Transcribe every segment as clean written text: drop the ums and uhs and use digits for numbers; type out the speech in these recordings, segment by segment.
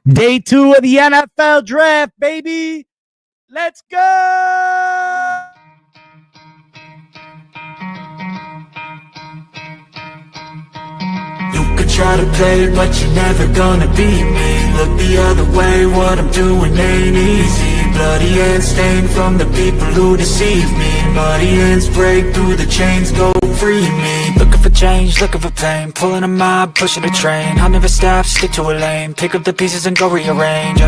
Day 2 of the NFL draft, baby. Let's go. You could try to play, but you're never gonna beat me. Look the other way, what I'm doing ain't easy. Bloody hands stained from the people who deceive me. Muddy hands break through the chains, go free me. Looking for change, looking for pain. Pulling a mob, pushing a train. I'll never stop, stick to a lane. Pick up the pieces and go rearrange.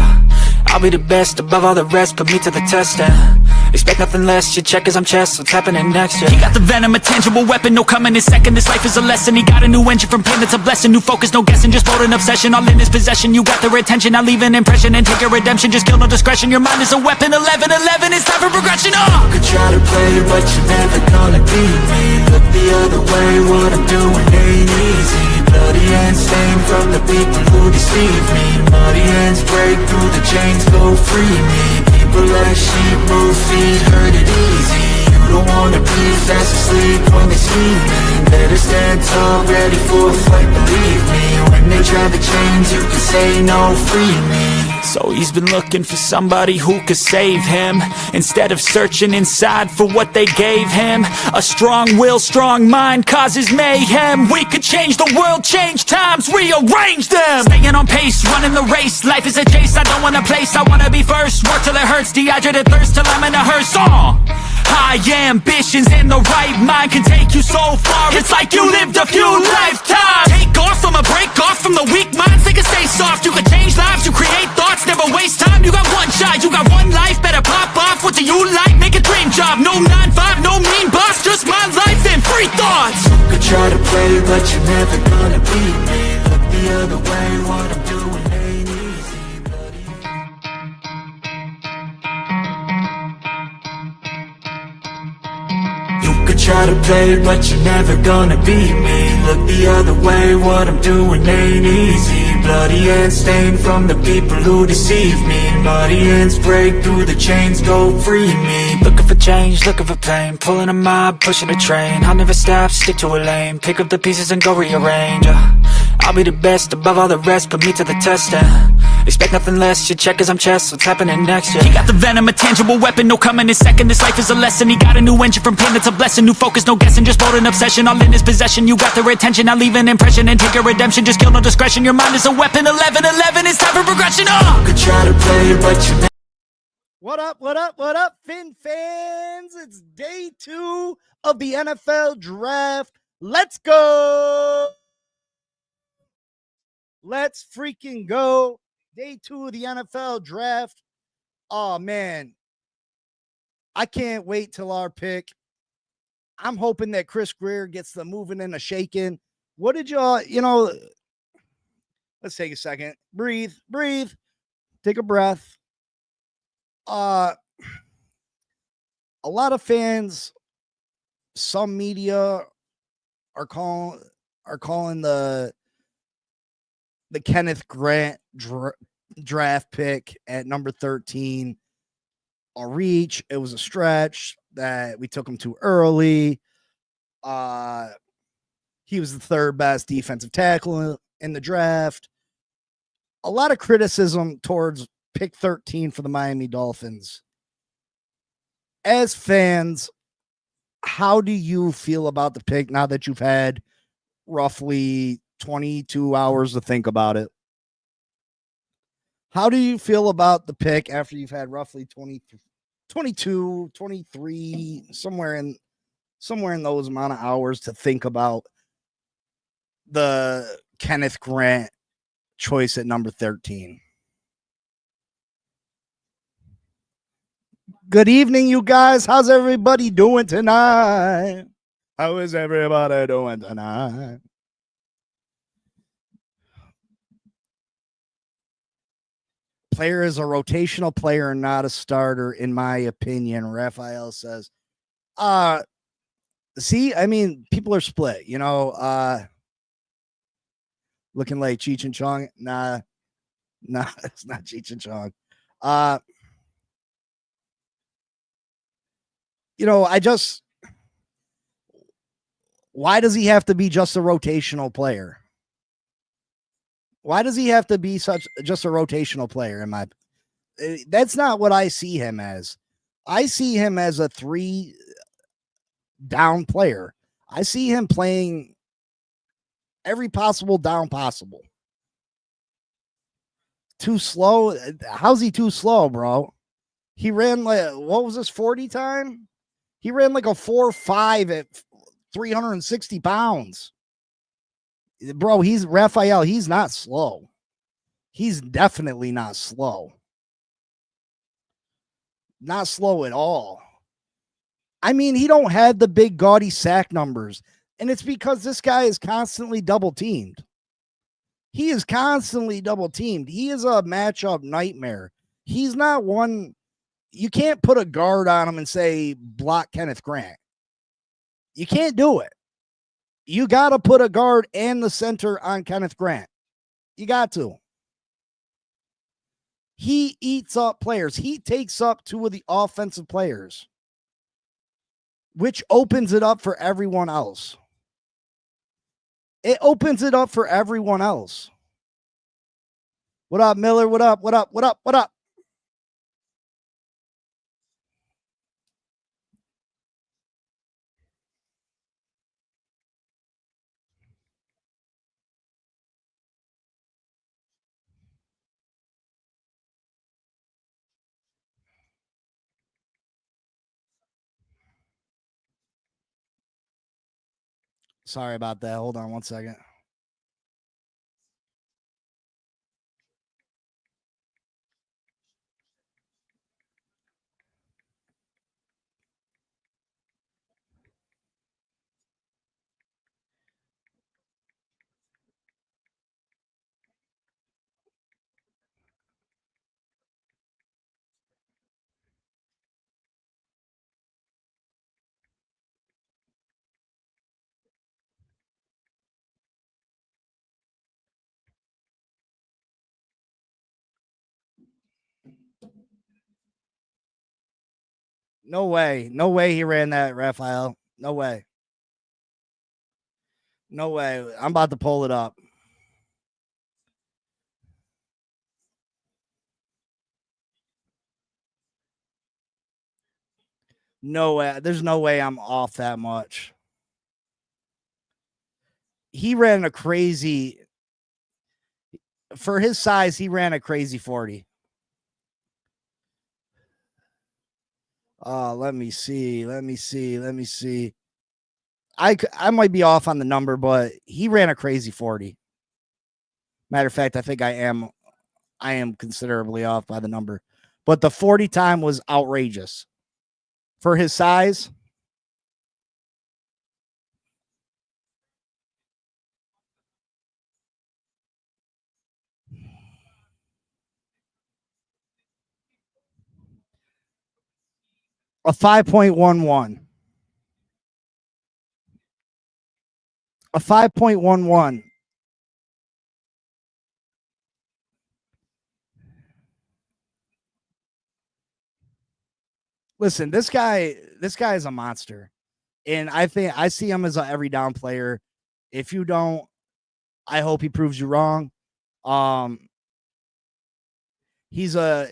I'll be the best above all the rest, put me to the test and expect nothing less, your check is I'm chess, what's happening next, yeah. He got the venom, a tangible weapon, no coming in second. This life is a lesson, he got a new engine from pain, that's a blessing. New focus, no guessing, just bold and obsession. All in his possession, you got their attention. I'll leave an impression and take your redemption. Just kill, no discretion, your mind is a weapon. 11-11, it's time for progression, You could try to play, but you're never gonna beat me. Look the other way, what I'm doing ain't easy. Bloody hands stained from the people who deceive me. Muddy hands break through the chains, go free me. People like sheep move feet, hurt it easy. You don't wanna be fast asleep when they scheming. Better stand tall, ready for a fight, believe me. When they try the chains, you can say no, free me. So he's been looking for somebody who could save him, instead of searching inside for what they gave him. A strong will, strong mind causes mayhem. We could change the world, change times, rearrange them. Staying on pace, running the race. Life is a chase, I don't want a place, I wanna be first. Work till it hurts, dehydrated thirst till I'm in a hearse. High ambitions and the right mind can take you so far. It's like you lived a few lifetimes. Take off from a break off from the weak minds. They can stay soft, you can change lives, you create thoughts, never waste time. You got one shot, you got one life, better pop off. What do you like? Make a dream job. No 9-5, no mean boss, just my life and free thoughts. You could try to play, but you're never gonna beat me. Look the other way, what I'm doing ain't easy, buddy. You could try to play, but you're never gonna beat me. Look the other way, what I'm doing ain't easy. Bloody hands stained from the people who deceive me. Muddy hands break through the chains, go free me. Looking for change, looking for pain. Pulling a mob, pushing a train. I'll never stop, stick to a lane. Pick up the pieces and go rearrange. I'll be the best above all the rest, put me to the test and expect nothing less, your check is I'm chess, what's happening next, yeah. He got the venom, a tangible weapon, no coming in second. This life is a lesson, he got a new engine from pain, that's a blessing. New focus, no guessing, just bold and obsession. All in his possession, you got their attention. I'll leave an impression and take your redemption. Just kill, no discretion, your mind is a weapon. 11-11, it's time for progression, You could try to play, but you What up, Fin fans? It's day 2 of the NFL draft. Let's go. Let's freaking go. Day 2 of the NFL draft. Oh, man. I can't wait till our pick. I'm hoping that Chris Grier gets the moving and a shaking. What did y'all, let's take a second. Breathe. Take a breath. A lot of fans, some media are calling the Kenneth Grant draft pick at number 13 a reach. It was a stretch that we took him too early. He was the third best defensive tackle in the draft. A lot of criticism towards pick 13 for the Miami Dolphins. As fans, how do you feel about the pick now that you've had roughly 22 hours to think about it? How do you feel about the pick after you've had roughly 22, 23, somewhere in those amount of hours to think about the Kenneth Grant choice at number 13? Good evening, you guys. How's everybody doing tonight? How is everybody doing tonight? Player is a rotational player, not a starter, in my opinion. Raphael says, see, I mean, people are split, looking like Cheech and Chong. Nah, it's not Cheech and Chong. Why does he have to be just a rotational player? Why does he have to be just a rotational player? That's not what I see him as. I see him as a 3 down player. I see him playing every possible down possible. Too slow? How's he too slow, bro? He ran like, what was his 40 time? He ran like a 4.5 at 360 pounds. Bro, he's Raphael. He's not slow. He's definitely not slow. Not slow at all. I mean, he don't have the big gaudy sack numbers. And it's because this guy is constantly double teamed. He is constantly double teamed. He is a matchup nightmare. He's not one. You can't put a guard on him and say, block Kenneth Grant. You can't do it. You got to put a guard and the center on Kenneth Grant. You got to. He eats up players. He takes up 2 of the offensive players, which opens it up for everyone else. It opens it up for everyone else. What up, Miller? What up? What up? What up? What up? Sorry about that. Hold on one second. No way. No way he ran that, Raphael. No way. No way. I'm about to pull it up. No way. There's no way I'm off that much. He ran a crazy, for his size, he ran a crazy 40. Let me see. I might be off on the number, but he ran a crazy 40. Matter of fact, I think I am considerably off by the number. But the 40 time was outrageous. For his size, a 5.11. A 5.11. Listen, this guy is a monster. And I think I see him as an every down player. If you don't, I hope he proves you wrong. He's a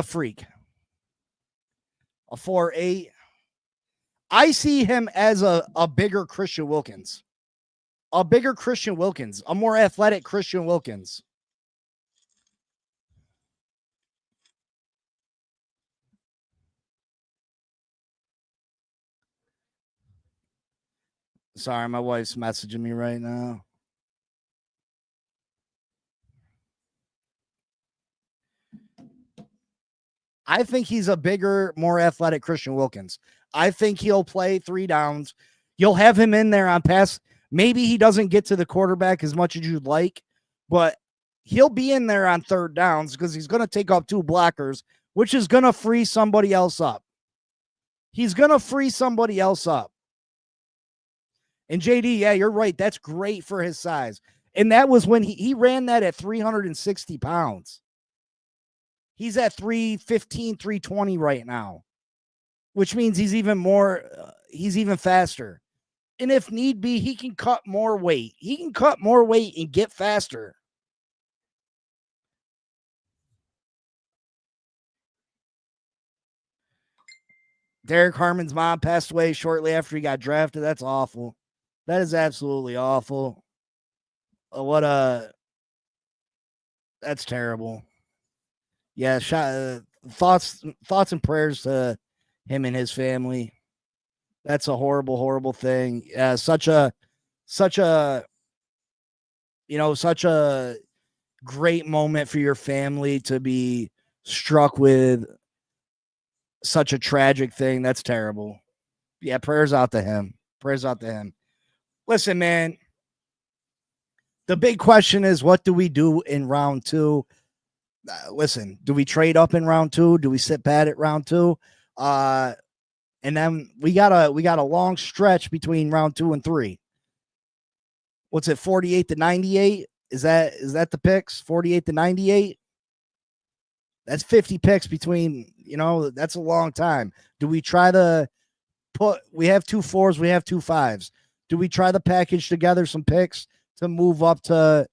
freak. A 4.8. I see him as a bigger Christian Wilkins. A bigger Christian Wilkins. A more athletic Christian Wilkins. Sorry, my wife's messaging me right now. I think he's a bigger, more athletic Christian Wilkins. I think he'll play 3 downs. You'll have him in there on pass. Maybe he doesn't get to the quarterback as much as you'd like, but he'll be in there on 3rd downs because he's going to take up 2 blockers, which is going to free somebody else up. He's going to free somebody else up. And JD, yeah, you're right. That's great for his size. And that was when he ran that at 360 pounds. He's at 315, 320 right now, which means he's even faster. And if need be, he can cut more weight. He can cut more weight and get faster. Derek Harmon's mom passed away shortly after he got drafted. That's awful. That is absolutely awful. That's terrible. Yeah, thoughts and prayers to him and his family. That's a horrible, horrible thing. Such a such a great moment for your family to be struck with such a tragic thing. That's terrible. Yeah, prayers out to him. Prayers out to him. Listen, man. The big question is, what do we do in round 2? Listen, do we trade up in round 2? Do we sit pat at round 2? And then we got a long stretch between round 2 and 3. What's it, 48 to 98? Is that the picks? 48 to 98? That's 50 picks between, that's a long time. Do we try to we have 2 4s, we have 2 5s. Do we try to package together some picks to move up from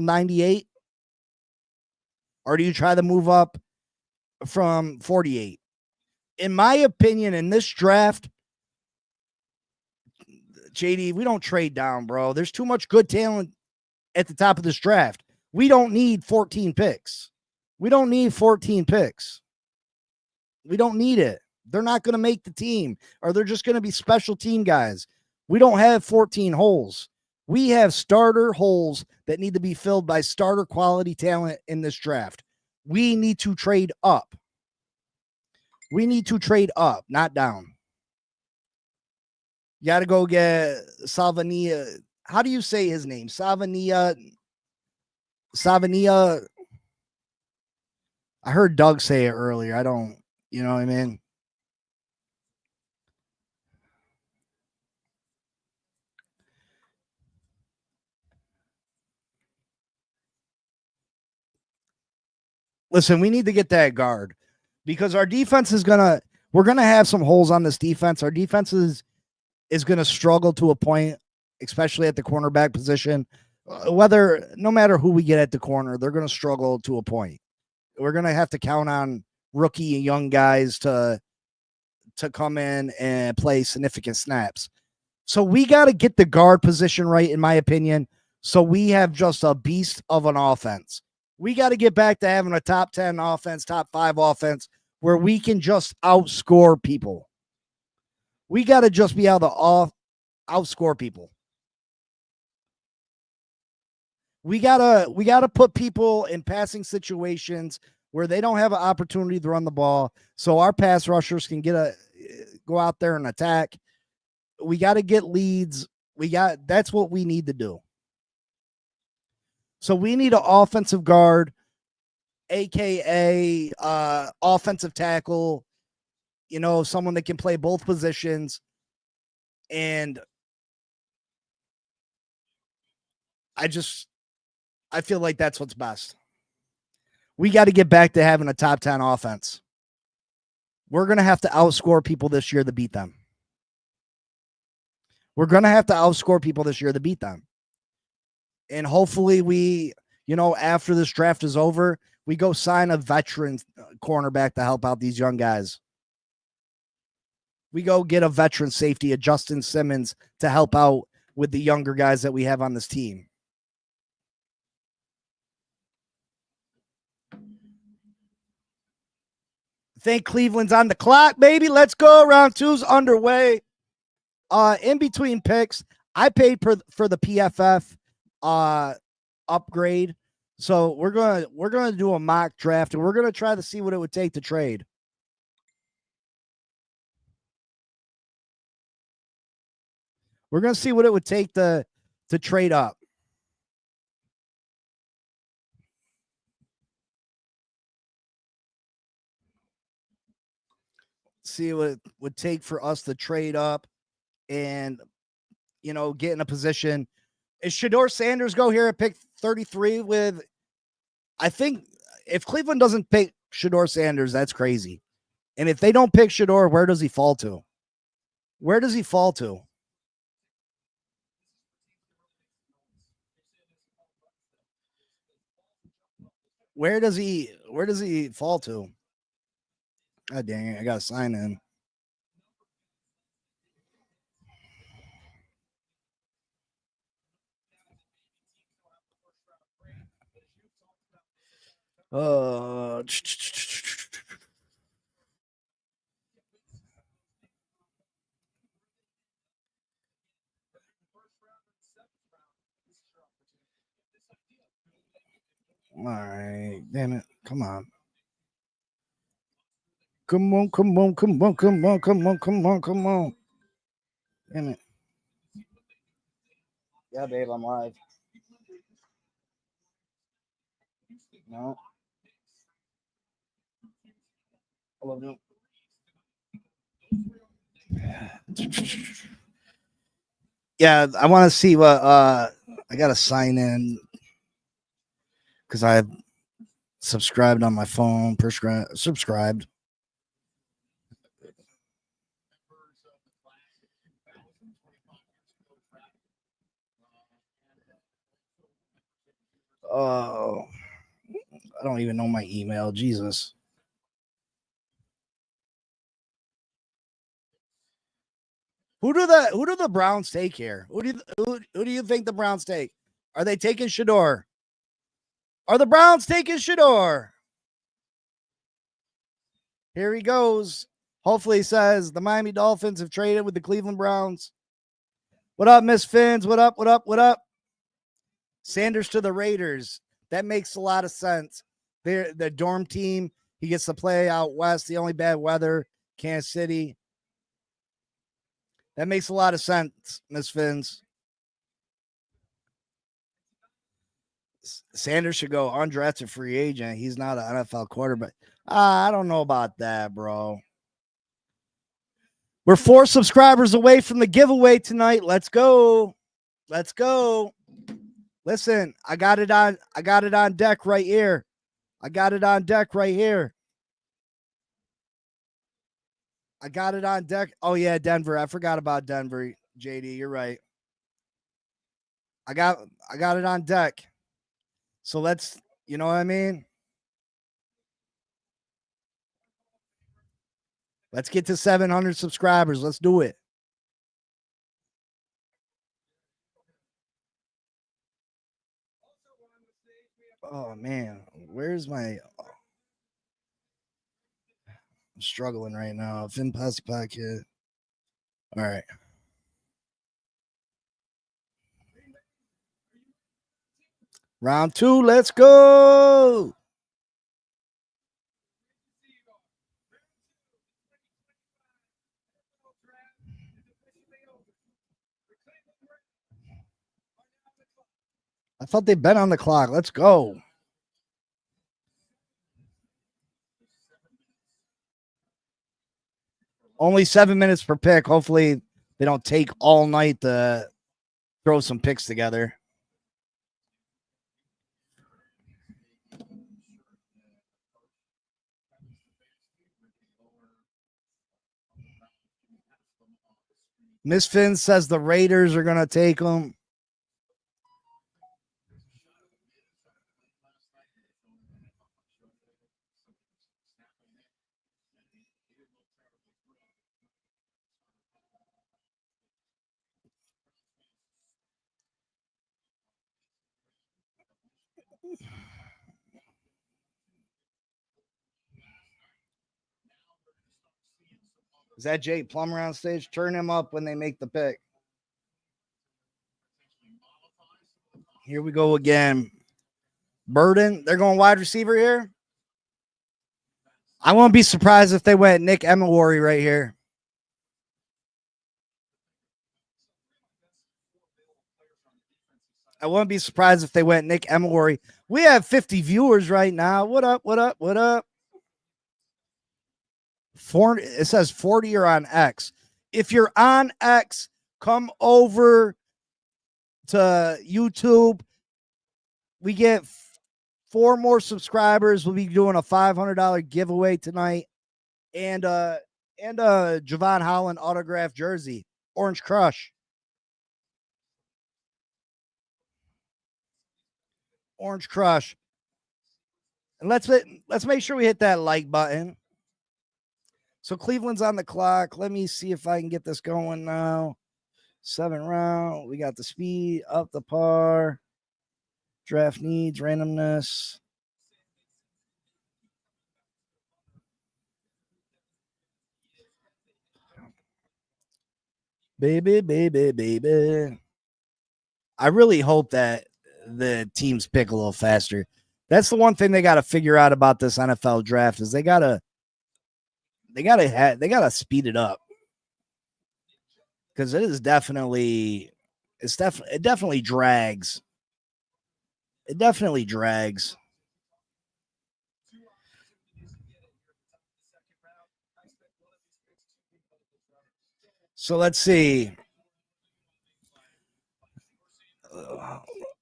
98? Or do you try to move up from 48? In my opinion, in this draft, JD, we don't trade down, bro. There's too much good talent at the top of this draft. We don't need 14 picks. We don't need 14 picks. We don't need it. They're not going to make the team, or they're just going to be special team guys. We don't have 14 holes. We have starter holes that need to be filled by starter quality talent in this draft. We need to trade up. We need to trade up, not down. You got to go get Savania. How do you say his name? Savania. I heard Doug say it earlier. I don't, you know what I mean? Listen, we need to get that guard because our defense we're going to have some holes on this defense. Our defense is going to struggle to a point, especially at the cornerback position. No matter who we get at the corner, they're going to struggle to a point. We're going to have to count on rookie and young guys to come in and play significant snaps. So we got to get the guard position right, in my opinion. So we have just a beast of an offense. We got to get back to having a top 10 offense, top 5 offense where we can just outscore people. We got to just be able to outscore people. We gotta put people in passing situations where they don't have an opportunity to run the ball, so our pass rushers can go out there and attack. We got to get leads. That's what we need to do. So we need an offensive guard, aka offensive tackle. Someone that can play both positions, and I feel like that's what's best. We got to get back to having a top 10 offense. We're going to have to outscore people this year to beat them. We're going to have to outscore people this year to beat them. And hopefully we, after this draft is over, we go sign a veteran cornerback to help out these young guys. We go get a veteran safety, a Justin Simmons, to help out with the younger guys that we have on this team. Think Cleveland's on the clock, baby. Let's go. Round 2's underway. In between picks, I paid for the PFF upgrade. So we're gonna do a mock draft, and we're gonna try to see what it would take to trade. We're gonna see what it would take to trade up. See what it would take for us to trade up and, get in a position. Is Shedeur Sanders go here at pick 33 with, I think if Cleveland doesn't pick Shedeur Sanders, that's crazy. And if they don't pick Shedeur, where does he fall to? Where does he fall to? Where does he fall to? God dang it, I gotta sign in. Uh All right, damn it. Come on. Come on, come on, come on, come on, come on, come on, come on. Damn it. Yeah, babe, I'm live. No. I love you. Yeah, I want to see what I gotta sign in because I subscribed on my phone, subscribed. Oh, I don't even know my email. Jesus. Who do the Browns take here? Who do you think the Browns take? Are they taking Shador? Are the Browns taking Shador? Here he goes. Hopefully he says the Miami Dolphins have traded with the Cleveland Browns. What up, Miss Fins? What up? What up? What up? Sanders to the Raiders. That makes a lot of sense. They're the dorm team. He gets to play out west. The only bad weather, Kansas City. That makes a lot of sense, Miss Fins. Sanders should go undrafted free agent. He's not an NFL quarterback. I don't know about that, bro. We're 4 subscribers away from the giveaway tonight. Let's go. Let's go. Listen, I got it on deck right here. I got it on deck right here. I got it on deck. Oh yeah, Denver. I forgot about Denver, JD. You're right. I got it on deck. So let's, you know what I mean? Let's get to 700 subscribers. Let's do it. Oh man, where's my? I'm struggling right now. Finn Posse Pocket. All right. Round 2. Let's go. I thought they'd been on the clock. Let's go. Only 7 minutes per pick. Hopefully they don't take all night to throw some picks together. Miss Finn says the Raiders are going to take them. Is that Jay Plummer on stage? Turn him up when they make the pick. Here we go again. Burden, they're going wide receiver here. I won't be surprised if they went Nick Emery right here. I wouldn't be surprised if they went Nick Emery. We have 50 viewers right now. What up? What up? What up? 40, it says 40 are on X. If you're on X, come over to YouTube. We get 4 more subscribers. We'll be doing a $500 giveaway tonight, and a Javon Holland autographed jersey, Orange Crush. Orange Crush. And let's make sure we hit that like button. So Cleveland's on the clock. Let me see if I can get this going now. 7th round. We got the speed, up the par. Draft needs, randomness. Baby, baby, baby. I really hope that the teams pick a little faster. That's the one thing they got to figure out about this NFL draft is they gotta speed it up because it definitely drags. It definitely drags. So let's see.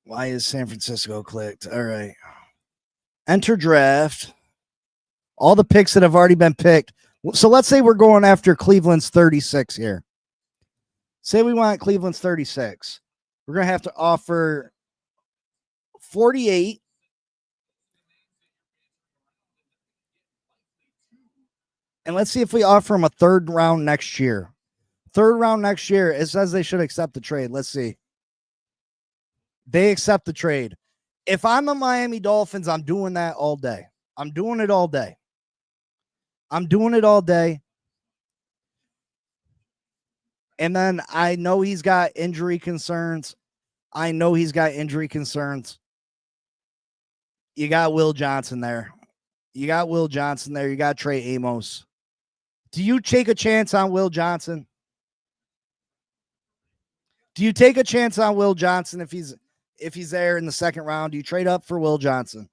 Why is San Francisco clicked? All right. Enter draft. All the picks that have already been picked. So let's say we're going after Cleveland's 36 here. Say we want Cleveland's 36. We're going to have to offer 48. And let's see if we offer them a 3rd round next year. 3rd round next year. It says they should accept the trade. Let's see. They accept the trade. If I'm the Miami Dolphins, I'm doing that all day. I'm doing it all day. I'm doing it all day. And then I know he's got injury concerns. You got Will Johnson there. You got Trey Amos. Do you take a chance on Will Johnson? Do you take a chance on Will Johnson if he's there in the 2nd round? Do you trade up for Will Johnson?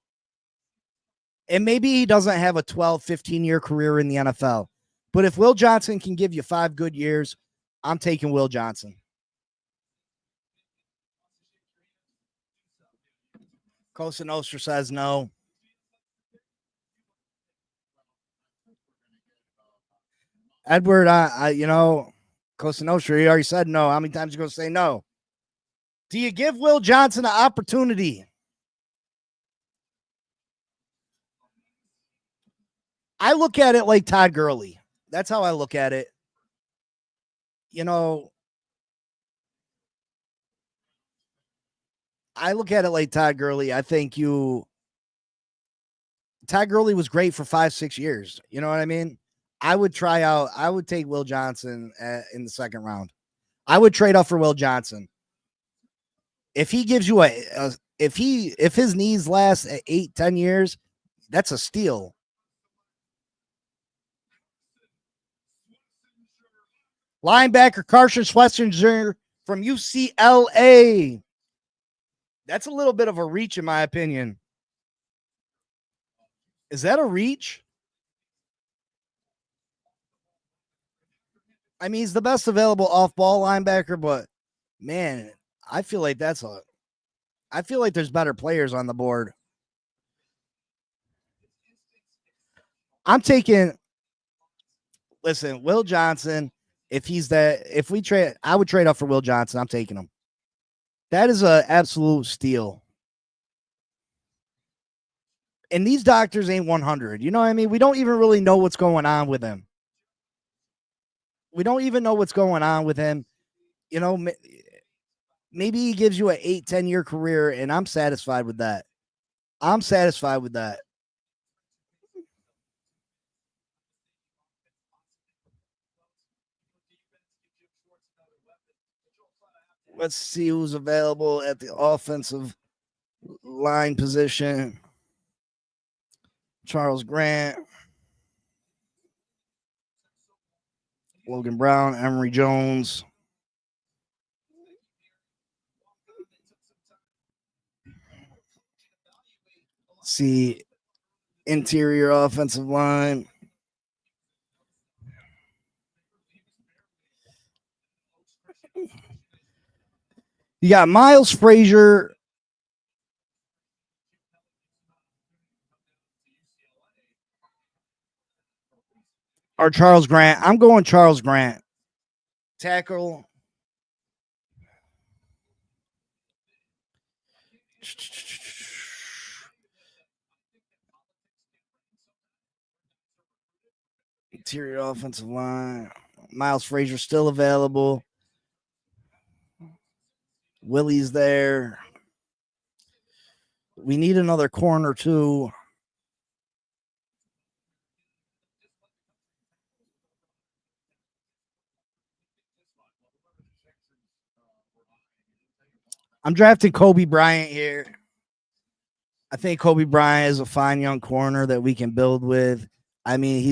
And maybe he doesn't have a 12, 15-year career in the NFL. But if Will Johnson can give you 5 good years, I'm taking Will Johnson. Cosa Nostra says no. Edward, Cosa Nostra, he already said no. How many times are you going to say no? Do you give Will Johnson an opportunity? I look at it like Todd Gurley. That's how I look at it. I look at it like Todd Gurley. I think Todd Gurley was great for 5-6 years. You know what I mean? I would take Will Johnson in the 2nd round. I would trade up for Will Johnson. If he gives you if his knees last 8-10 years, that's a steal. Linebacker Carson Schlesinger from UCLA. That's a little bit of a reach, in my opinion. Is that a reach? I mean, he's the best available off-ball linebacker, but man, I feel like there's better players on the board. Listen, Will Johnson, I would trade up for Will Johnson. I'm taking him. That is an absolute steal. And these doctors ain't 100. You know what I mean? We don't even really know what's going on with him. Maybe he gives you an 8-10 year career, and I'm satisfied with that. Let's see who's available at the offensive line position. Charles Grant, Logan Brown, Emory Jones. See, interior offensive line. You got Miles Frazier. Or Charles Grant. I'm going Charles Grant. Tackle. Interior offensive line. Miles Frazier still available. Willie's there. We need another corner too. I'm drafting Kobe Bryant here. I think Kobe Bryant is a fine young corner that we can build with. I mean,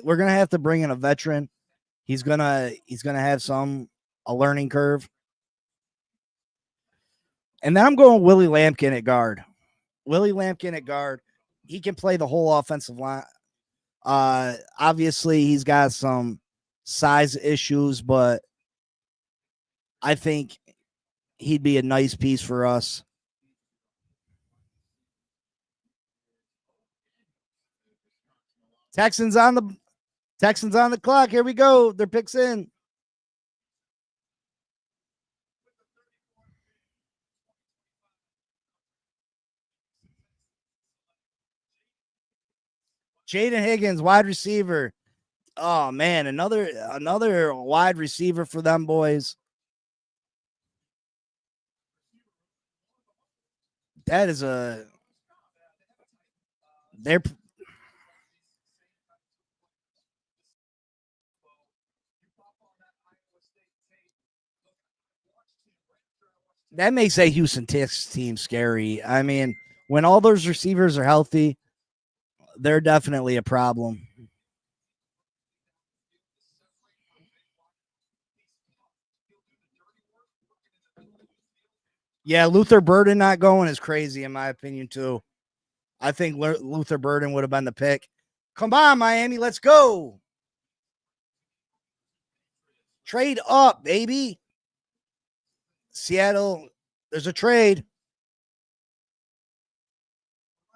we're gonna have to bring in a veteran. He's gonna have a learning curve. And then I'm going Willie Lampkin at guard. Willie Lampkin at guard. He can play the whole offensive line. Obviously he's got some size issues, but I think he'd be a nice piece for us. Texans on the clock. Here we go. Their picks in. Jaden Higgins, wide receiver. Oh man, another wide receiver for them boys. That is that makes a Houston Texans team scary. I mean, when all those receivers are healthy, they're definitely a problem. Yeah, Luther Burden not going is crazy in my opinion too. I think Luther Burden would have been the pick. Come on, Miami, let's go. Trade up, baby. Seattle, there's a trade.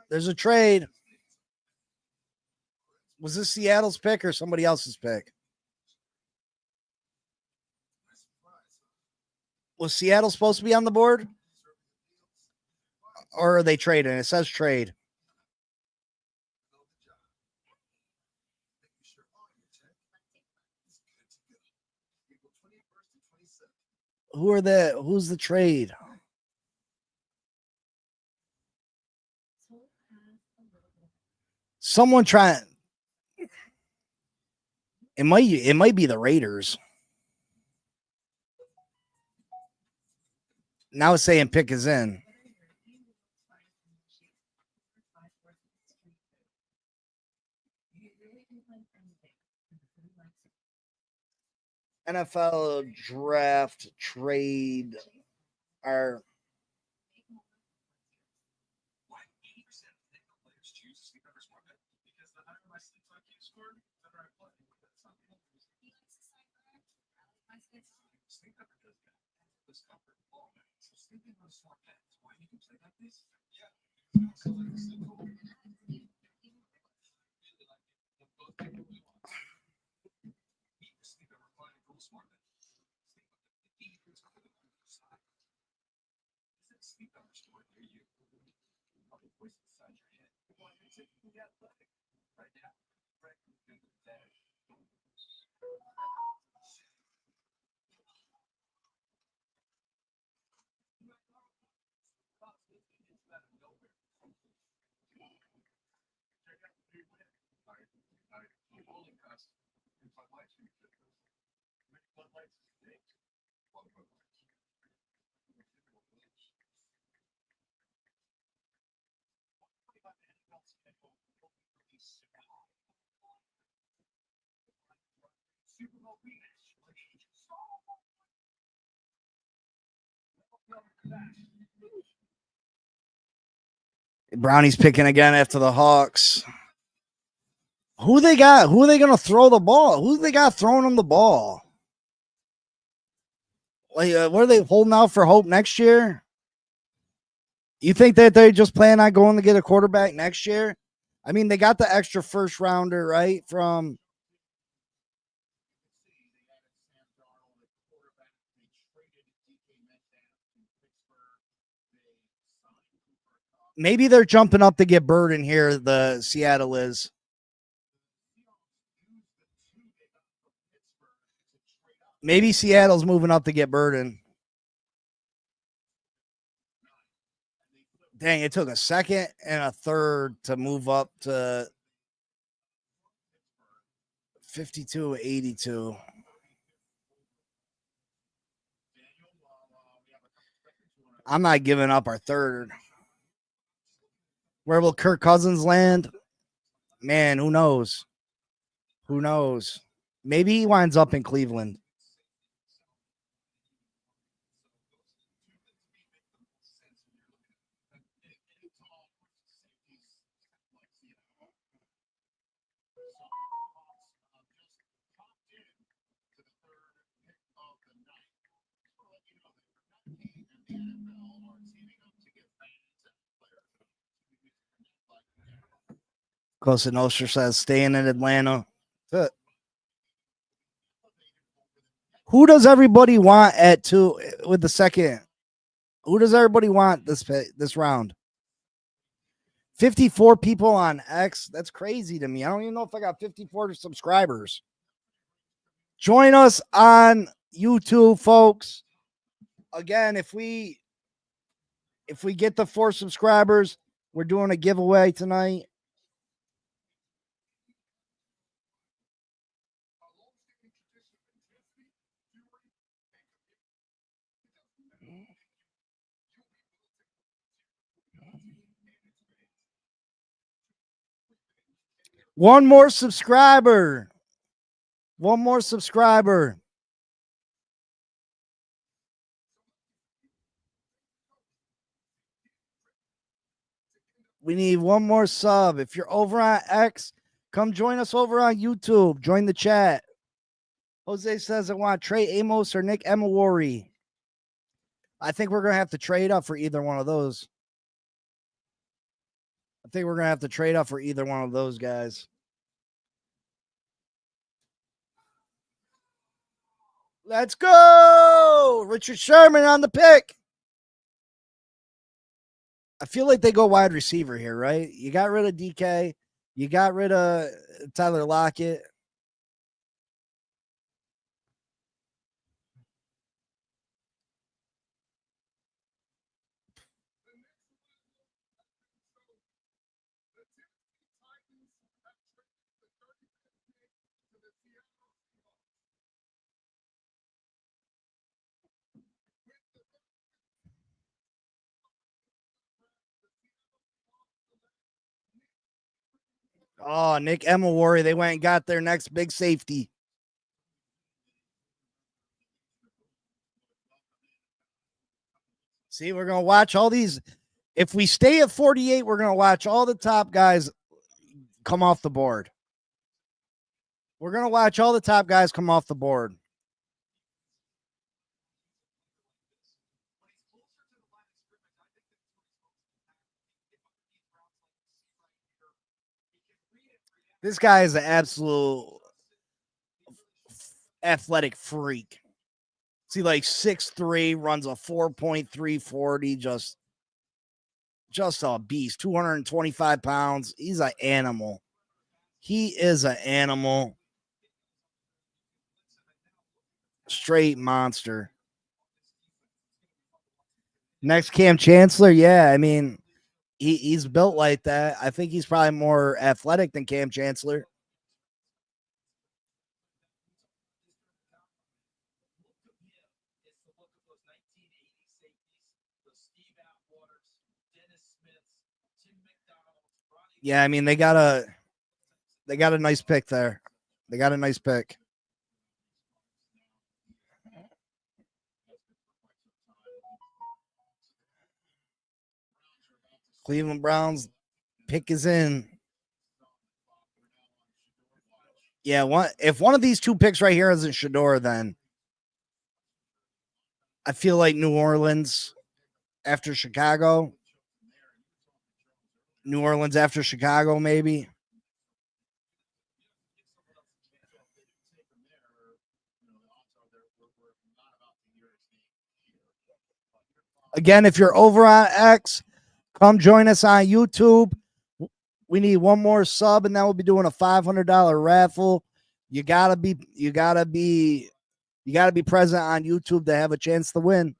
There's a trade. Was this Seattle's pick or somebody else's pick? Was Seattle supposed to be on the board? Or are they trading? It says trade. Who's the trade? Someone trying. It might be the Raiders. Now it's saying pick is in. NFL draft trade are Brownies picking again after the Hawks. Who they got? Who are they going to throw the ball? Who they got throwing them the ball? Like, what are they holding out for hope next year? You think that they just plan on going to get a quarterback next year? I mean, they got the extra first rounder, right? From maybe they're jumping up to get Burden here. The Seattle is. Maybe Seattle's moving up to get Burden. Dang, it took a second and a third to move up to 52-82. I'm not giving up our third. Where will Kirk Cousins land? Man, who knows? Who knows? Maybe he winds up in Cleveland. Cosa Nostra says staying in Atlanta. Who does everybody want at 2 with the second? Who does everybody want this round? 54 people on X. That's crazy to me. I don't even know if I got 54 subscribers. Join us on YouTube, folks. Again, if we get the 4 subscribers, we're doing a giveaway tonight. One more subscriber. One more subscriber. We need one more sub. If you're over on X, come join us over on YouTube. Join the chat. Jose says, I want Trey Amos or Nick Emawari. I think we're going to have to trade up for either one of those. I think we're going to have to trade up for either one of those guys. Let's go. Richard Sherman on the pick. I feel like they go wide receiver here, right? You got rid of DK. You got rid of Tyler Lockett. Oh, Nick Emawari. They went and got their next big safety. See, we're going to watch all these. If we stay at 48, we're going to watch all the top guys come off the board. We're going to watch all the top guys come off the board. This guy is an absolute athletic freak. See, like 6'3", runs a 4.340, just a beast. 225 pounds. He's an animal. He is an animal. Straight monster. Next, Cam Chancellor. Yeah, I mean, he's built like that. I think he's probably more athletic than Cam Chancellor. Yeah, I mean, they got a nice pick there. They got a nice pick. Cleveland Browns pick is in. Yeah, if one of these two picks right here isn't Shedeur, then I feel like New Orleans after Chicago. New Orleans after Chicago, maybe. Again, if you're over on X, come join us on YouTube. We need one more sub, and then we'll be doing a $500 raffle. You gotta be You got to be present on YouTube to have a chance to win.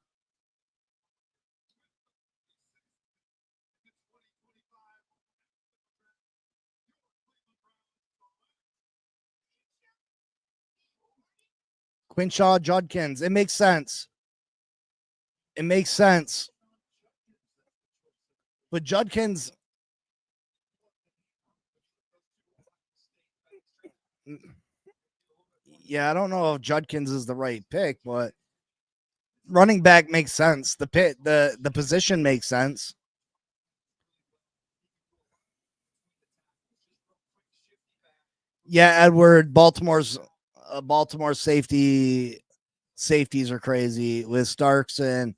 Quinshaw Judkins. It makes sense. It makes sense. But Judkins, yeah, I don't know if Judkins is the right pick, but running back makes sense. The position makes sense. Yeah, Edward, Baltimore's Baltimore safeties are crazy with Starks and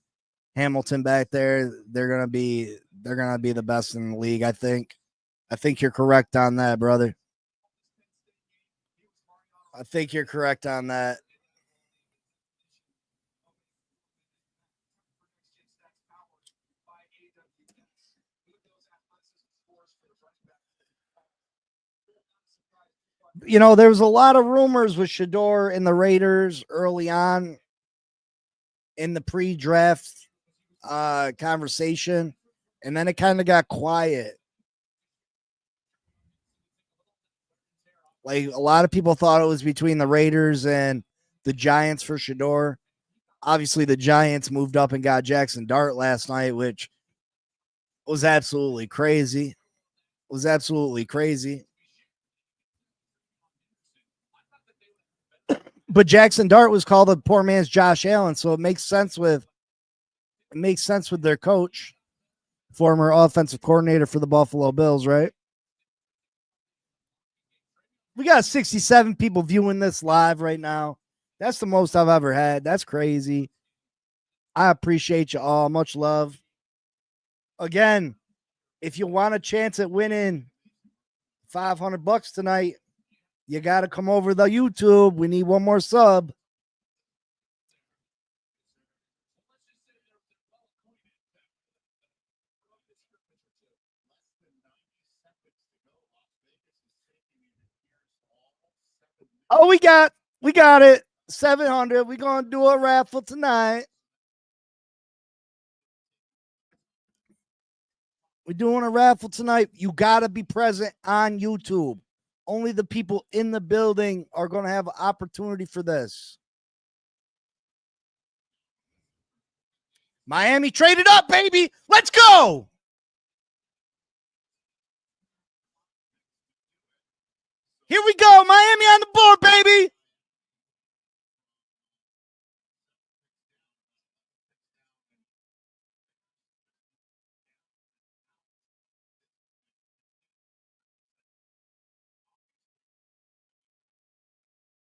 Hamilton back there. They're gonna be the best in the league. I think. I think you're correct on that, brother. I think you're correct on that. You know, there was a lot of rumors with Shador and the Raiders early on in the pre-draft conversation, and then it kind of got quiet. Like a lot of people thought it was between the Raiders and the Giants for Shador. Obviously, the Giants moved up and got Jackson Dart last night, which was absolutely crazy. Was absolutely crazy. But Jackson Dart was called a poor man's Josh Allen, so it makes sense with their coach, former offensive coordinator for the Buffalo Bills, right? We got 67 people viewing this live right now. That's the most I've ever had. That's crazy. I appreciate you all. Much love. Again, if you want a chance at winning $500 tonight, you got to come over to the YouTube. We need one more sub. Oh, we got it. 700. We're going to do a raffle tonight. We're doing a raffle tonight. You got to be present on YouTube. Only the people in the building are going to have an opportunity for this. Miami traded up, baby. Let's go. Here we go. Miami on the board, baby.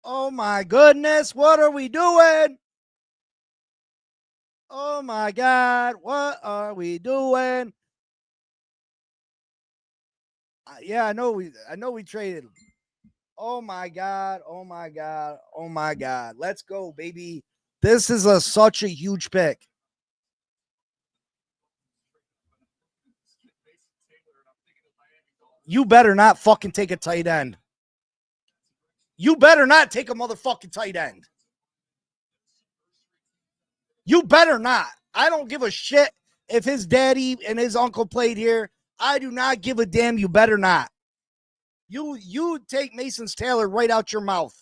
Oh my goodness. What are we doing? Oh my God. What are we doing? Yeah, I know we traded. Oh my God. Oh my God. Oh my God. Let's go, baby. This is such a huge pick. You better not fucking take a tight end. You better not take a motherfucking tight end. You better not. I don't give a shit if his daddy and his uncle played here. I do not give a damn. You better not. You take Mason's Taylor right out your mouth.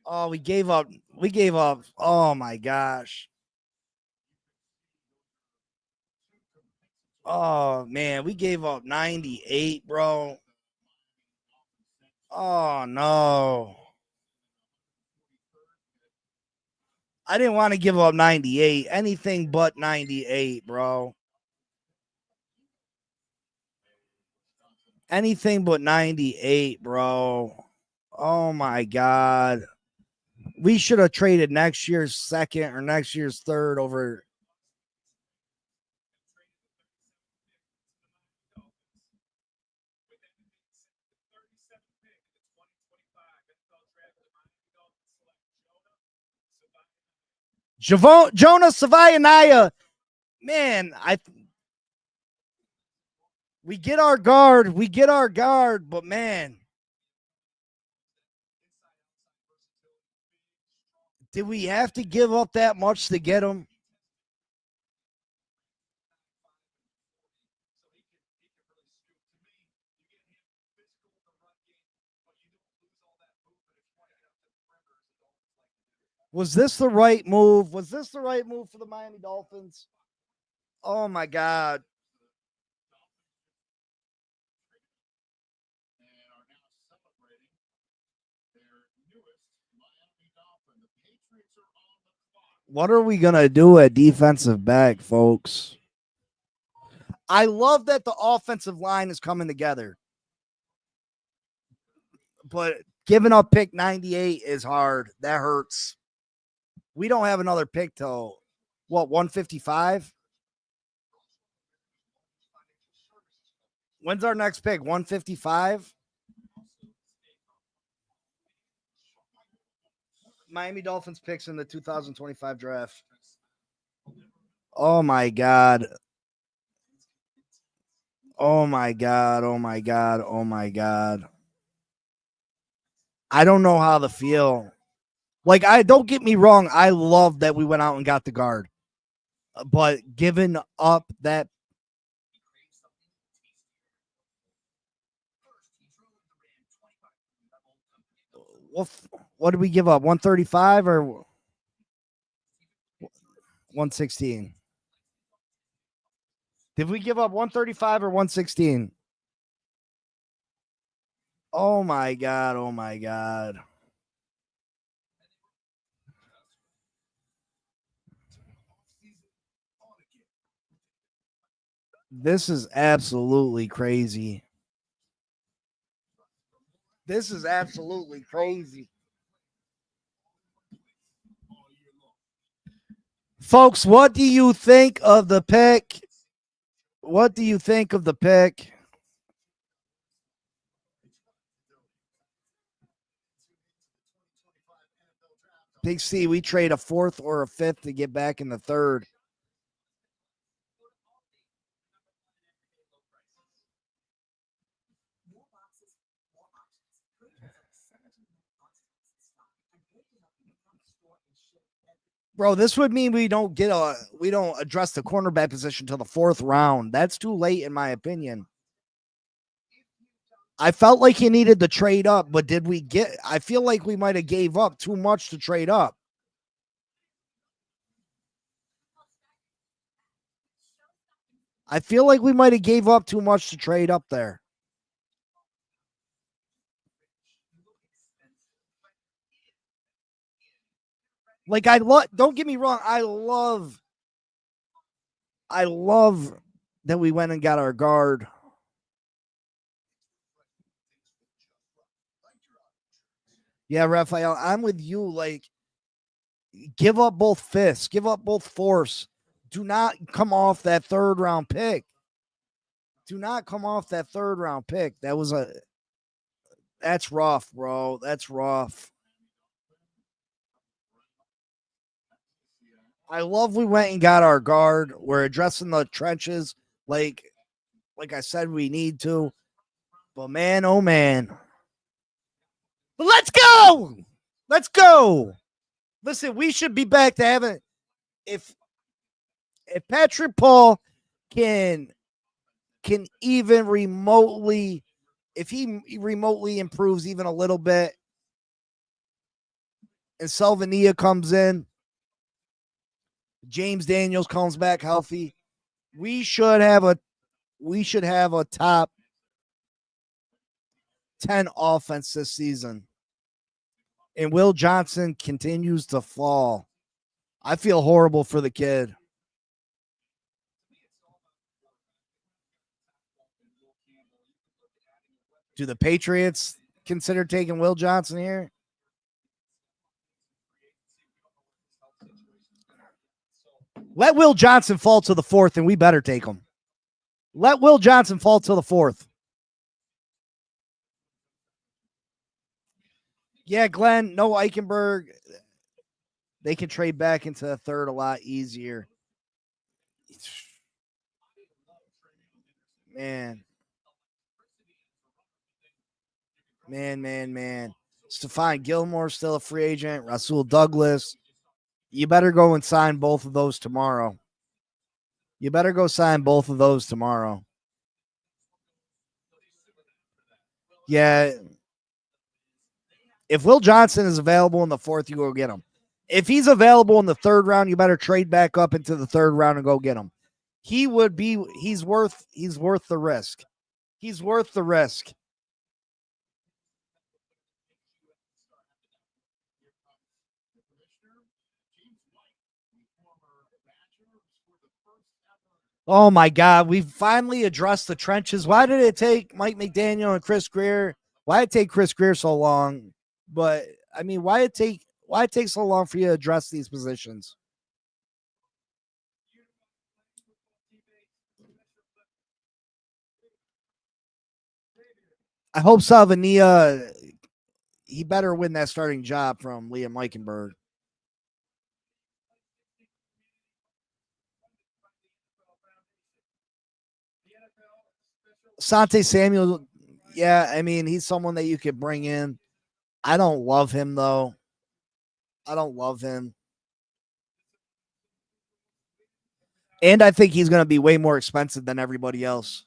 Oh, we gave up. We gave up. Oh my gosh. Oh man, we gave up 98, bro. Oh no. I didn't want to give up 98. Anything but 98, bro. Anything but 98, bro. Oh my God. We should have traded next year's second or next year's third over. Jonas Savaianaya, man, we get our guard, but man, did we have to give up that much to get him? Was this the right move? Was this the right move for the Miami Dolphins? Oh my God. What are we going to do at defensive back, folks? I love that the offensive line is coming together. But giving up pick 98 is hard. That hurts. We don't have another pick till, what, 155? When's our next pick? 155? Miami Dolphins picks in the 2025 draft. Oh my God. Oh my God. Oh my God. Oh my God. I don't know how to feel. Like, don't get me wrong. I love that we went out and got the guard, but giving up that. What did we give up? 135 or 116? Did we give up 135 or 116? Oh my God. Oh my God. This is absolutely crazy. This is absolutely crazy. Folks, what do you think of the pick? What do you think of the pick? Big C, we trade a fourth or a fifth to get back in the third. Bro, this would mean we don't address the cornerback position till the fourth round. That's too late, in my opinion. I felt like he needed to trade up, but did we get? I feel like we might have gave up too much to trade up. I feel like we might have gave up too much to trade up there. Like, don't get me wrong, I love that we went and got our guard. Yeah, Raphael, I'm with you. Like, give up both fists, give up both force. Do not come off that third round pick. Do not come off that third round pick. That's rough, bro. That's rough. I love we went and got our guard. We're addressing the trenches like I said we need to. But man, oh man. Let's go. Let's go. Listen, we should be back to having if Patrick Paul can even remotely, if he remotely improves even a little bit and Salvania comes in, James Daniels comes back healthy, we should have a top 10 offense this season. And Will Johnson continues to fall. I feel horrible for the kid. Do the Patriots consider taking Will Johnson here? Let Will Johnson fall to the fourth, and we better take him. Let Will Johnson fall to the fourth. Yeah, Glenn, no Eichenberg. They can trade back into the third a lot easier. Man. Man. Stephon Gilmore still a free agent. Rasul Douglas. You better go and sign both of those tomorrow. Yeah. If Will Johnson is available in the fourth, you go get him. If he's available in the third round, you better trade back up into the third round and go get him. He's worth the risk. He's worth the risk. Oh my God, we've finally addressed the trenches. Why did it take Mike McDaniel and Chris Grier? Why did it take Chris Grier so long? But I mean, why it take so long for you to address these positions? I hope Salvania, he better win that starting job from Liam Eichenberg. Sante Samuel, yeah, I mean, he's someone that you could bring in. I don't love him, though. I don't love him. And I think he's going to be way more expensive than everybody else.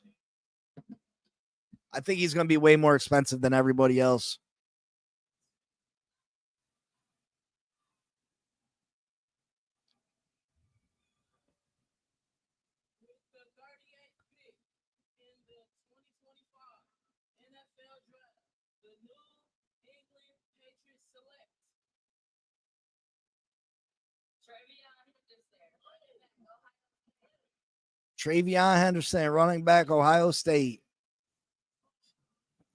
Travion Henderson, running back, Ohio State.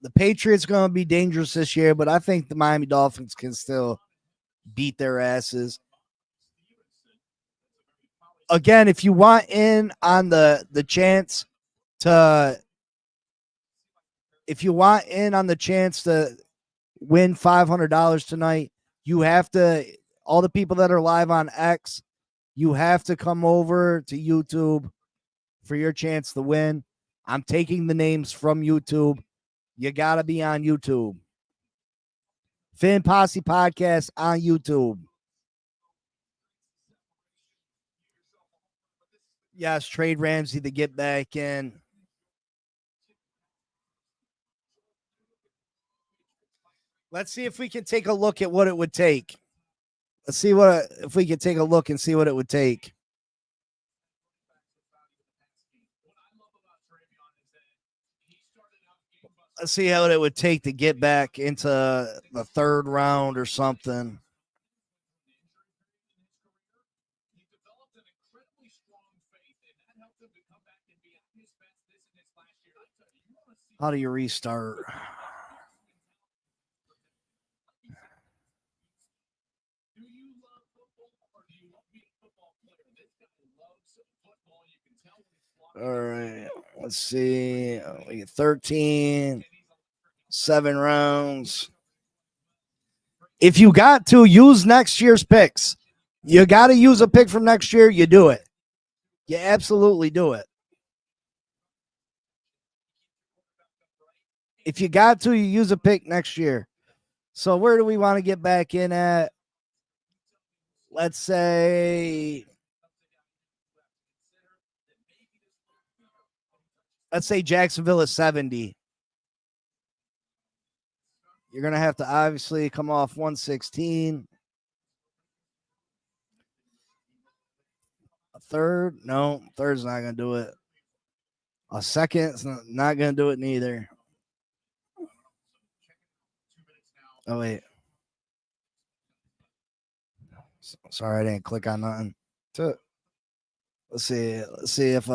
The Patriots going to be dangerous this year, but I think the Miami Dolphins can still beat their asses. Again, if you want in on the chance to win $500 tonight, you have to, all the people that are live on X, you have to come over to YouTube for your chance to win. I'm taking the names from YouTube. You got to be on YouTube. Finn Posse Podcast on YouTube. Yes, trade Ramsey to get back in. Let's see if we can take a look at what it would take. Let's see if we can take a look and see what it would take. Let's see how it would take to get back into the third round or something. How do you restart? All right, let's see. We get 13, 7 rounds. If you got to use next year's picks, you got to use a pick from next year, you do it. You absolutely do it. If you got to, you use a pick next year. So where do we want to get back in at? Let's say Jacksonville is 70. You're going to have to obviously come off 116. A third? No, third's not going to do it. A second's not going to do it neither. Oh, wait. Sorry, I didn't click on nothing. Let's see if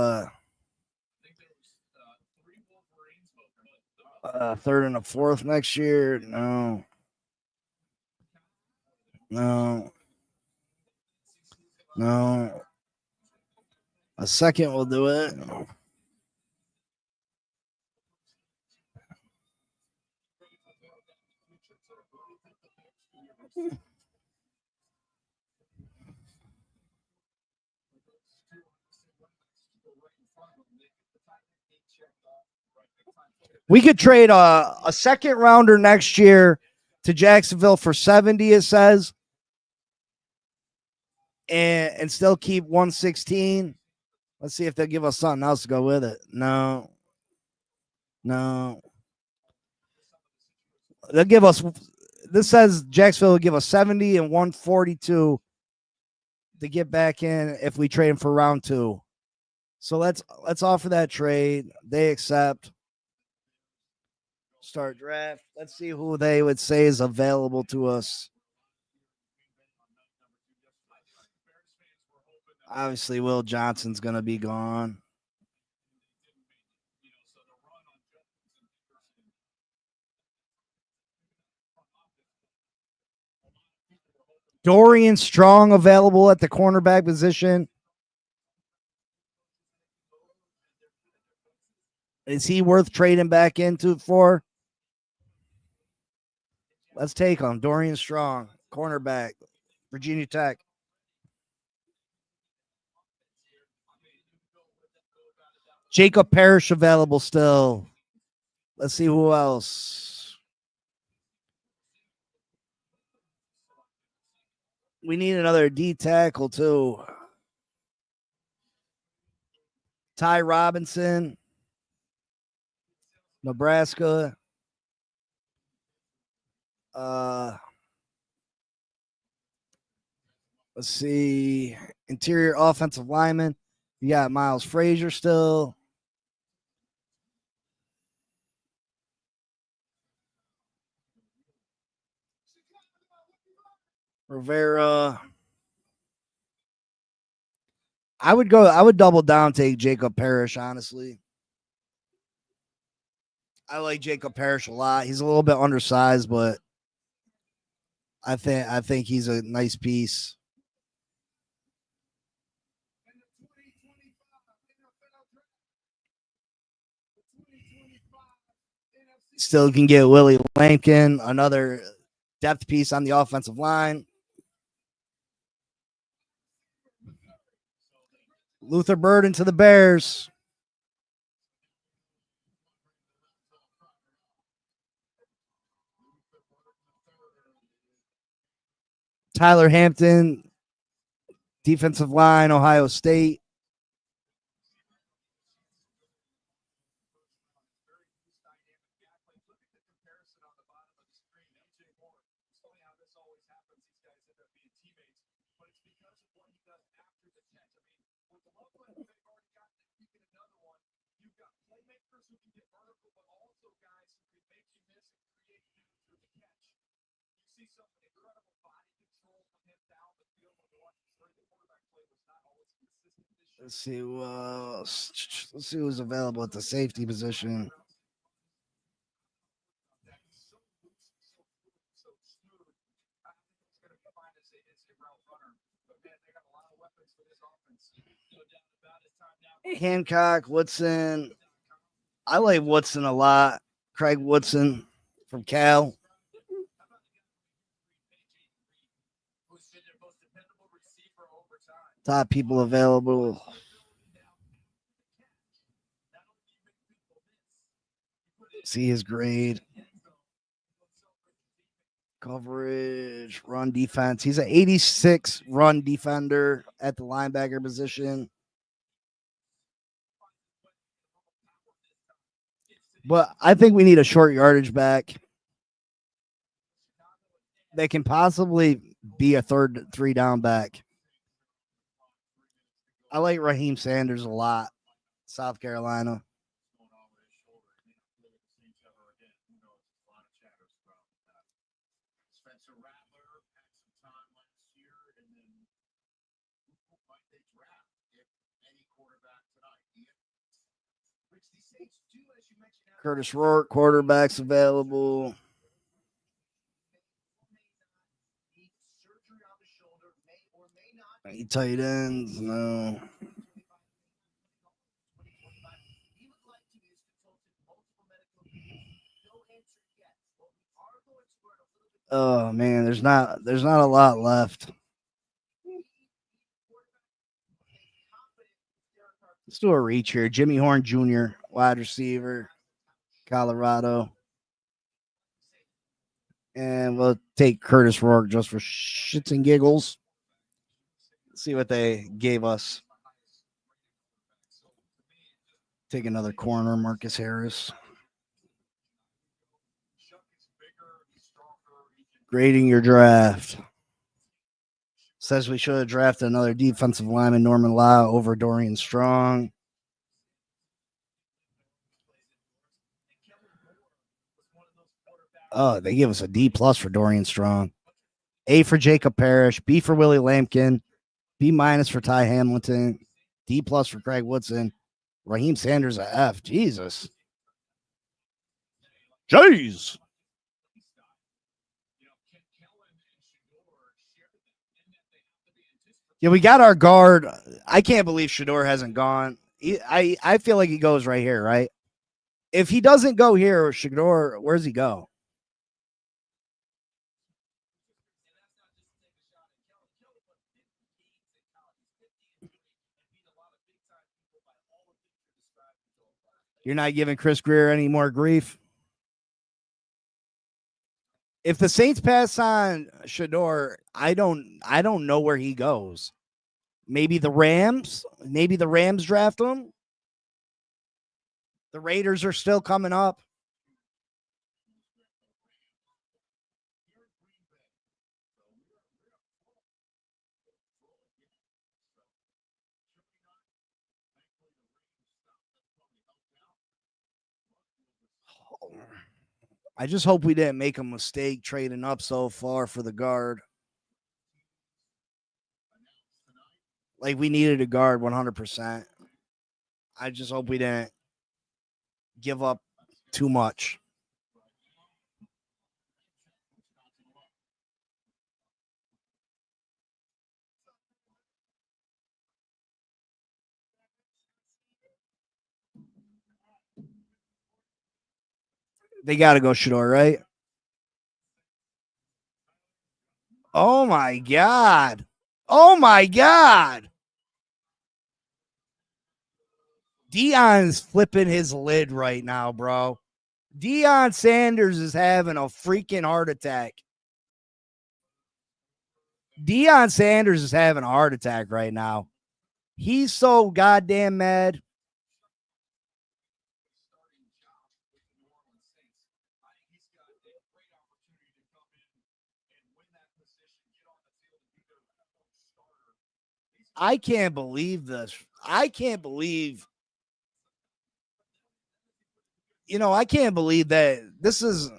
third and a fourth next year. No. A second will do it. We could trade a second rounder next year to Jacksonville for 70, it says, and still keep 116. Let's see if they'll give us something else to go with it. No. They'll give us, this says Jacksonville will give us 70 and 142 to get back in if we trade him for round 2. So let's offer that trade. They accept. Start draft. Let's see who they would say is available to us. Obviously, Will Johnson's going to be gone. Dorian Strong available at the cornerback position. Is he worth trading back into for? Let's take him. Dorian Strong, cornerback, Virginia Tech. Jacob Parrish available still. Let's see who else. We need another D tackle too. Ty Robinson, Nebraska. Let's see. Interior offensive lineman. You got Miles Frazier still. Rivera. I would double down, take Jacob Parrish, honestly. I like Jacob Parrish a lot. He's a little bit undersized, but I think he's a nice piece. Still can get Willie Lampkin, another depth piece on the offensive line. Luther Burden to the Bears. Tyler Hampton, defensive line, Ohio State. Let's see who else. Let's see who's available at the safety position. Hancock, Woodson. I like Woodson a lot. Craig Woodson from Cal. Top people available. See his grade. Coverage, run defense. He's an 86 run defender at the linebacker position. But I think we need a short yardage back. They can possibly be a third 3-down back. I like Raheem Sanders a lot. South Carolina. Curtis Rourke, quarterbacks available. Any tight ends? No. Oh man, there's not a lot left. Let's do a reach here. Jimmy Horn Jr., wide receiver, Colorado. And we'll take Curtis Rourke just for shits and giggles. See what they gave us. Take another corner, Marcus Harris. Grading your draft. Says we should have drafted another defensive lineman, Norman Law, over Dorian Strong. Oh, they give us a D+ for Dorian Strong. A for Jacob Parrish. B for Willie Lampkin. B- for Ty Hamilton. D+ for Craig Woodson. Raheem Sanders a F. Jesus. Jeez. Yeah, we got our guard. I can't believe Shedeur hasn't gone. I feel like he goes right here, right? If he doesn't go here, Shedeur, where's he go? You're not giving Chris Greer any more grief? If the Saints pass on Shedeur, I don't know where he goes. Maybe the Rams. Maybe the Rams draft him. The Raiders are still coming up. I just hope we didn't make a mistake trading up so far for the guard. Like, we needed a guard 100%. I just hope we didn't give up too much. They got to go Shedeur, right? Oh, my God. Oh, my God. Deion's flipping his lid right now, bro. Deion Sanders is having a freaking heart attack. Deion Sanders is having a heart attack right now. He's so goddamn mad. I can't believe this. I can't believe. I can't believe that this is.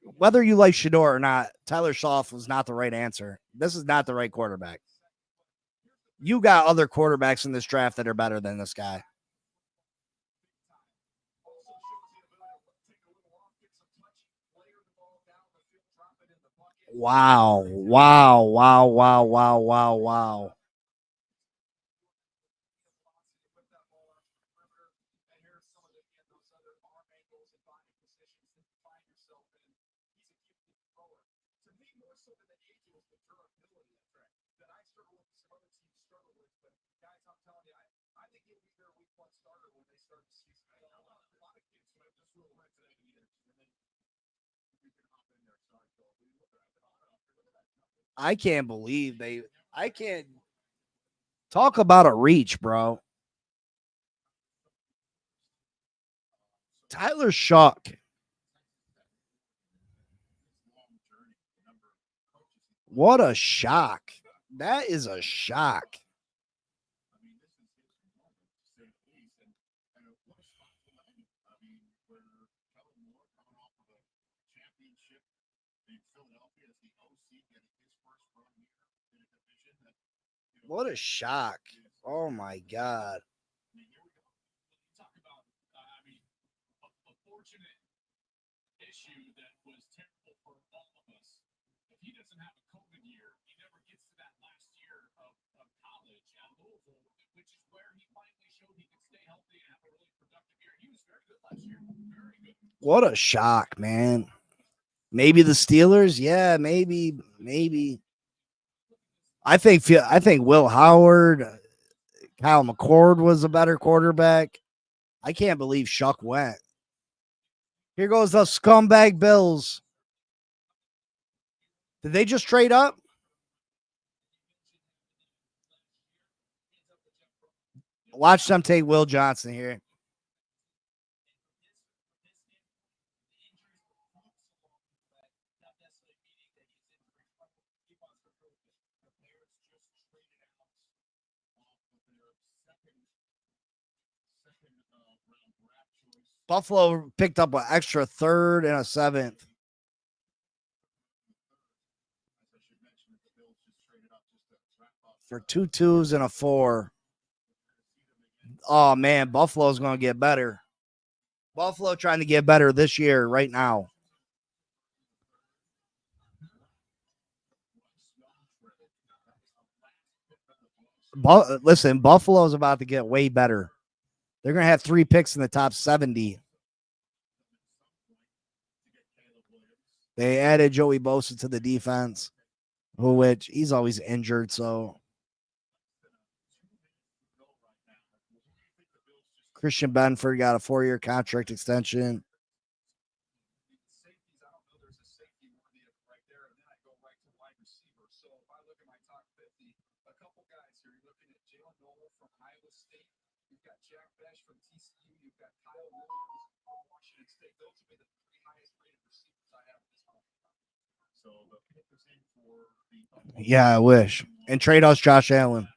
Whether you like Shedeur or not, Tyler Schaff was not the right answer. This is not the right quarterback. You got other quarterbacks in this draft that are better than this guy. Wow. Wow. Wow. Wow. Wow. Wow. Wow. I can't believe I can't talk about a reach, bro. Tyler Shough. What a shock. That is a shock. What a shock. Oh my God. What a shock, man. Maybe the Steelers. Yeah, maybe. I think Will Howard Kyle McCord was a better quarterback. I can't believe Shuck went. Here goes the scumbag Bills. Did they just trade up? Watch them take Will Johnson here. Buffalo picked up an extra third and a seventh. For 2 2s and a 4. Oh, man, Buffalo's going to get better. Buffalo trying to get better this year, right now. Listen, Buffalo's about to get way better. They're going to have 3 picks in the top 70. They added Joey Bosa to the defense, which he's always injured, so Christian Benford got a 4-year contract extension. Yeah, I wish. And trade us Josh Allen.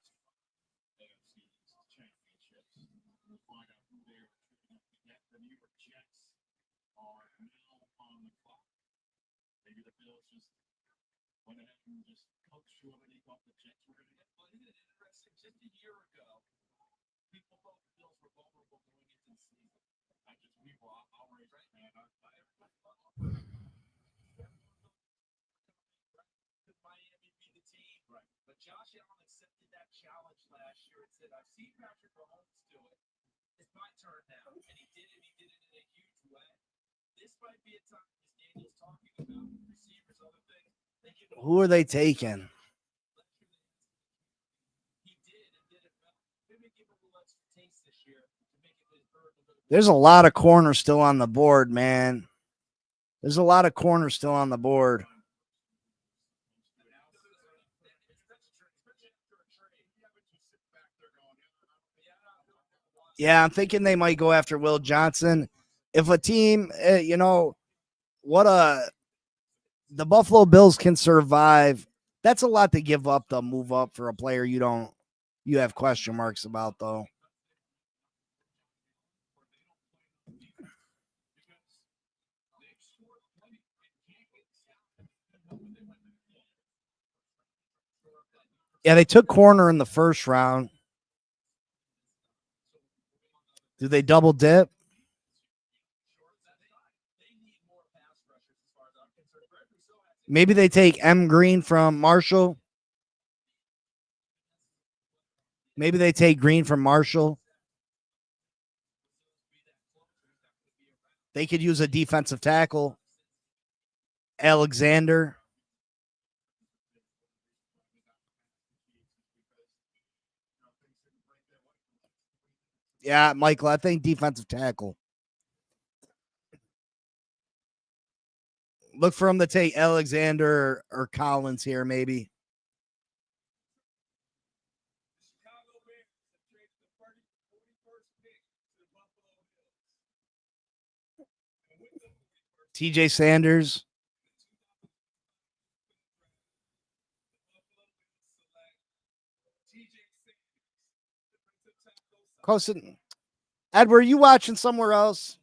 Who are they taking? There's a lot of corners still on the board, man. There's a lot of corners still on the board. Yeah, I'm thinking they might go after Will Johnson. If a team, the Buffalo Bills can survive, that's a lot to give up to move up for a player you have question marks about, though. Yeah, they took corner in the first round. Do they double dip? Maybe they take M. Green from Marshall. Maybe they take Green from Marshall. They could use a defensive tackle. Alexander. Yeah, Michael, I think defensive tackle. Look for him to take Alexander or Collins here, maybe. TJ Sanders. Cosin. Edward, are you watching somewhere else?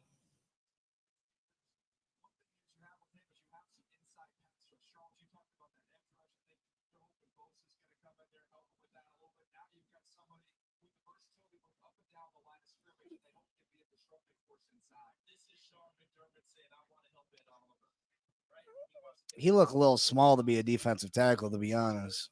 He looked a little small to be a defensive tackle, to be honest.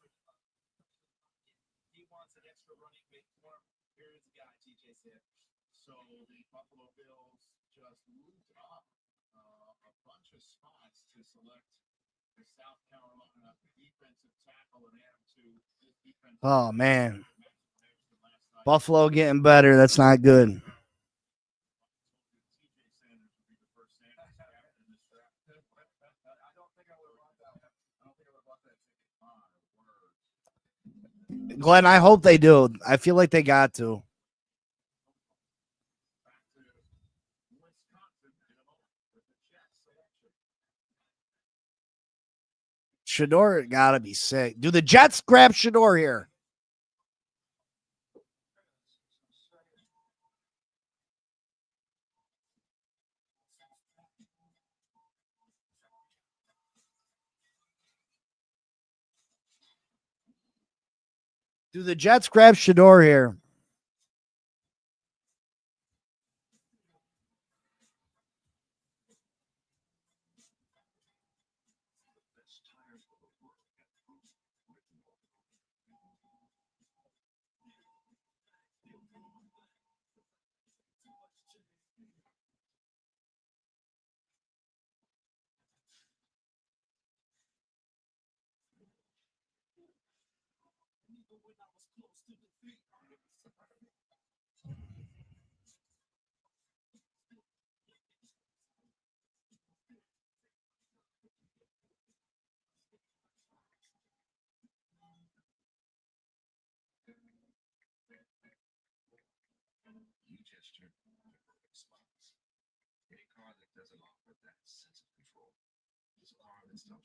Oh, man. Buffalo getting better. That's not good. Glenn, I hope they do. I feel like they got to. Shador gotta be sick. Do the Jets grab Shador here? Do the Jets grab Shador here?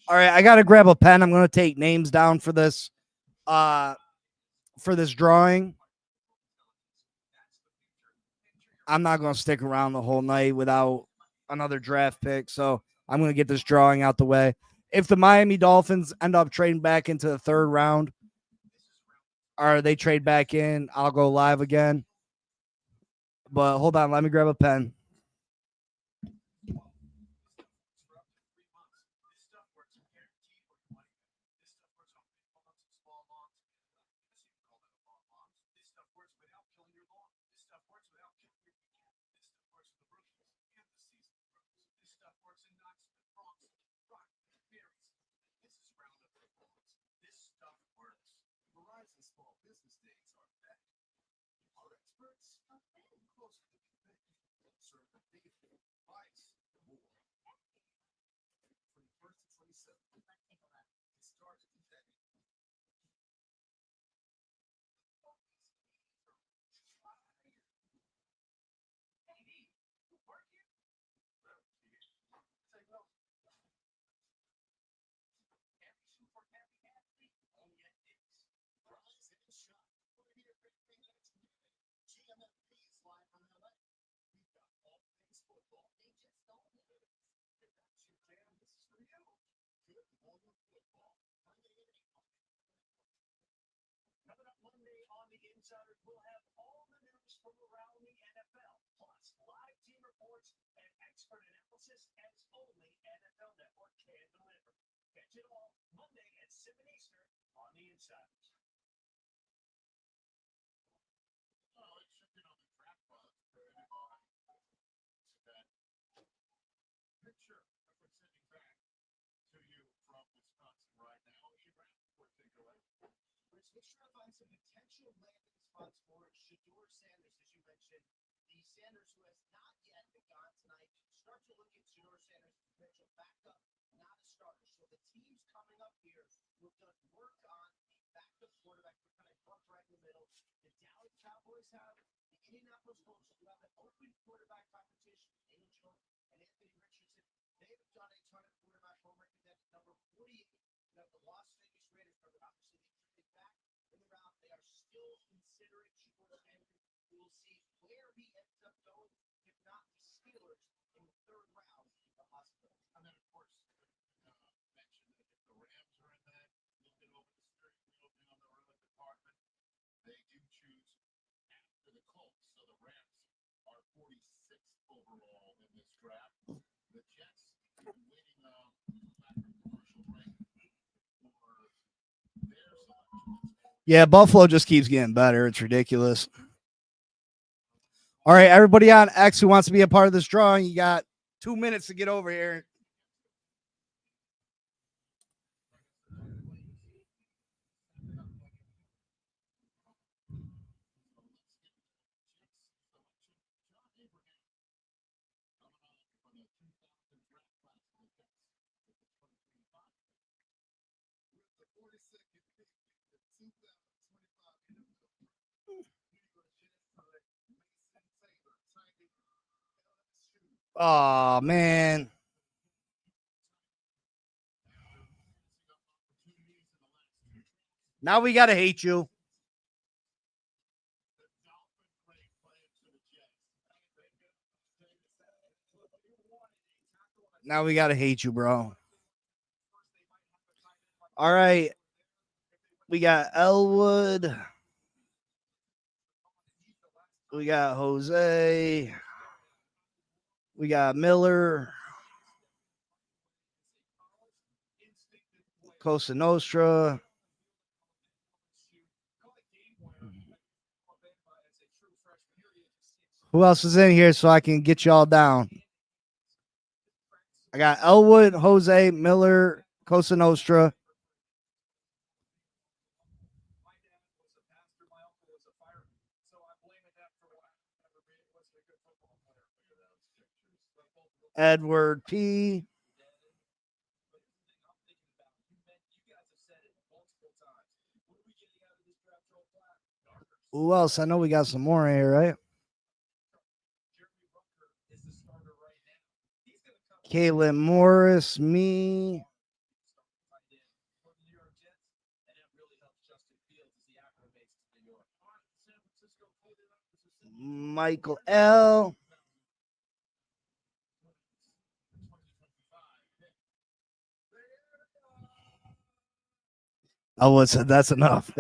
All right, I gotta grab a pen. I'm gonna take names down for this drawing. I'm not gonna stick around the whole night without another draft pick, so I'm gonna get this drawing out the way. If the Miami Dolphins end up trading back into the third round, or they trade back in, I'll go live again. But hold on, let me grab a pen. Yeah, Buffalo just keeps getting better. It's ridiculous. All right, everybody on X who wants to be a part of this drawing, you got 2 minutes to get over here. Oh man. Now we gotta hate you. Now we gotta hate you, bro. All right. We got Elwood. We got Jose. We got Miller. Costa Nostra. Who else is in here so I can get y'all down? I got Elwood, Jose, Miller, Costa Nostra. Edward P. Who else? I know we got some more in here, right? Caitlin Morris, me. Michael L. Oh, that's enough.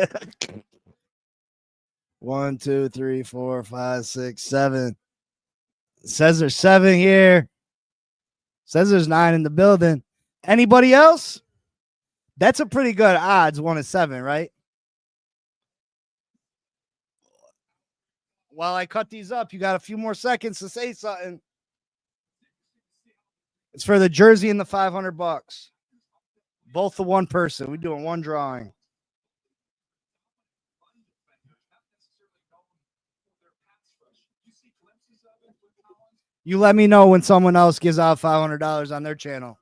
1, 2, 3, 4, 5, 6, 7. It says there's 7 here. It says there's 9 in the building. Anybody else? That's a pretty good odds, 1-7, right? While I cut these up, you got a few more seconds to say something. It's for the jersey and the $500. Both the one person. We're doing one drawing. You let me know when someone else gives out $500 on their channel.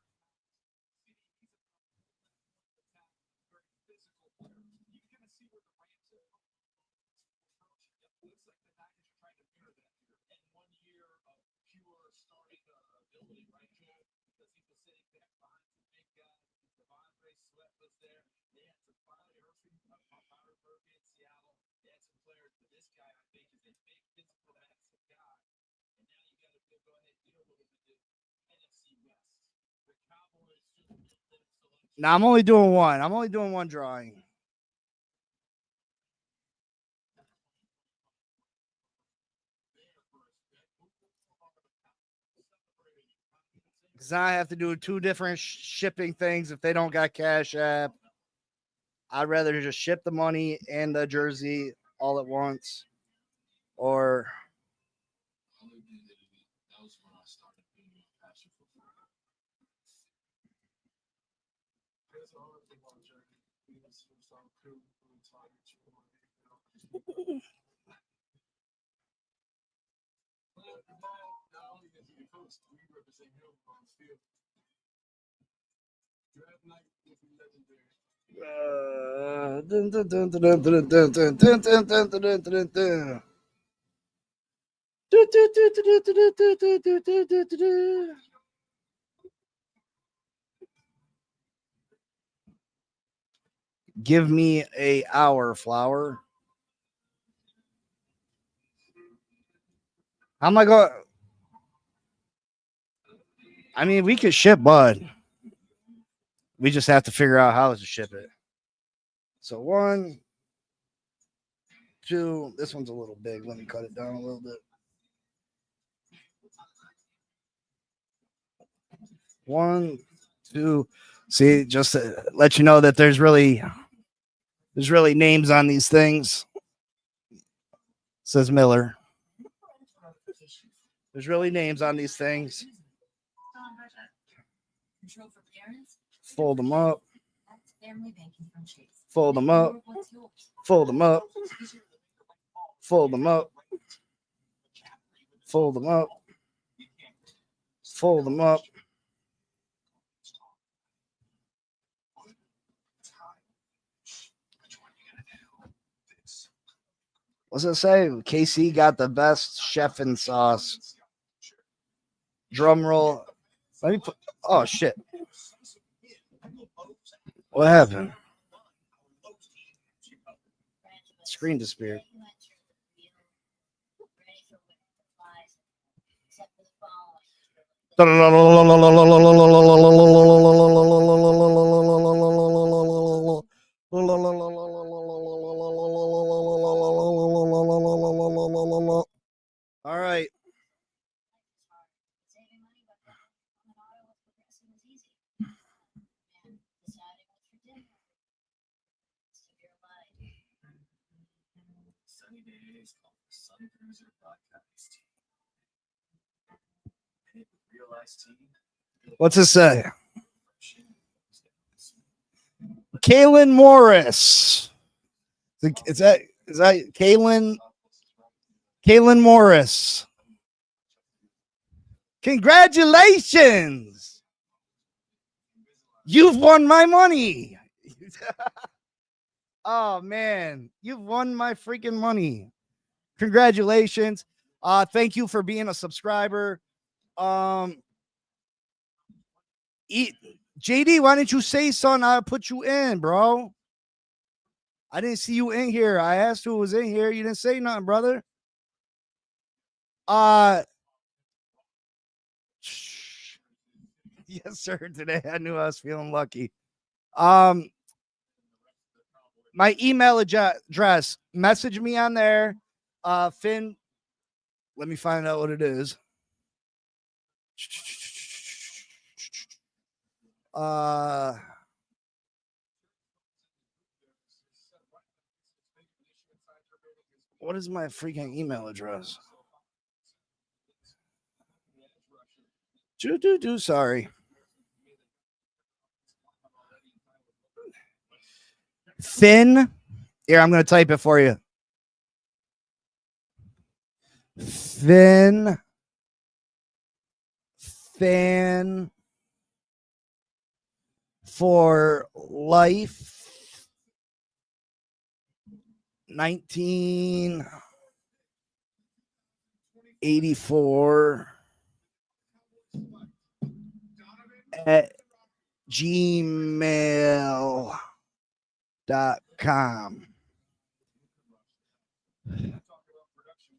Now I'm only doing one. I'm only doing one drawing. Because I have to do 2 different shipping things if they don't got Cash App. I'd rather just ship the money and the jersey all at once. Or give me a hour, Flower. How am I going? I mean, we could ship Bud. We just have to figure out how to ship it. So 1, 2. This one's a little big. Let me cut it down a little bit. 1, 2. See, just to let you know that there's really names on these things. Says Miller. There's really names on these things. Fold them up. Fold them up. Fold them up. Fold them up. Fold them up. Fold them up. What's it say? KC got the best chef and sauce. Drum roll. Let me put. Oh shit! What happened? Screen disappeared. All right. What's it say? Kaylin Morris. Is that Kaylin? Kaylin Morris. Congratulations. You've won my money. Oh man, you've won my freaking money. Congratulations. Thank you for being a subscriber. JD, why didn't you say something? I'll put you in, bro. I didn't see you in here. I asked who was in here. You didn't say nothing, brother. Yes, sir. Today I knew I was feeling lucky. My email address, message me on there. Finn, let me find out what it is. What is my freaking email address? Sorry. Finn. Here, I'm going to type it for you. Finn for life 1984 at gmail.com.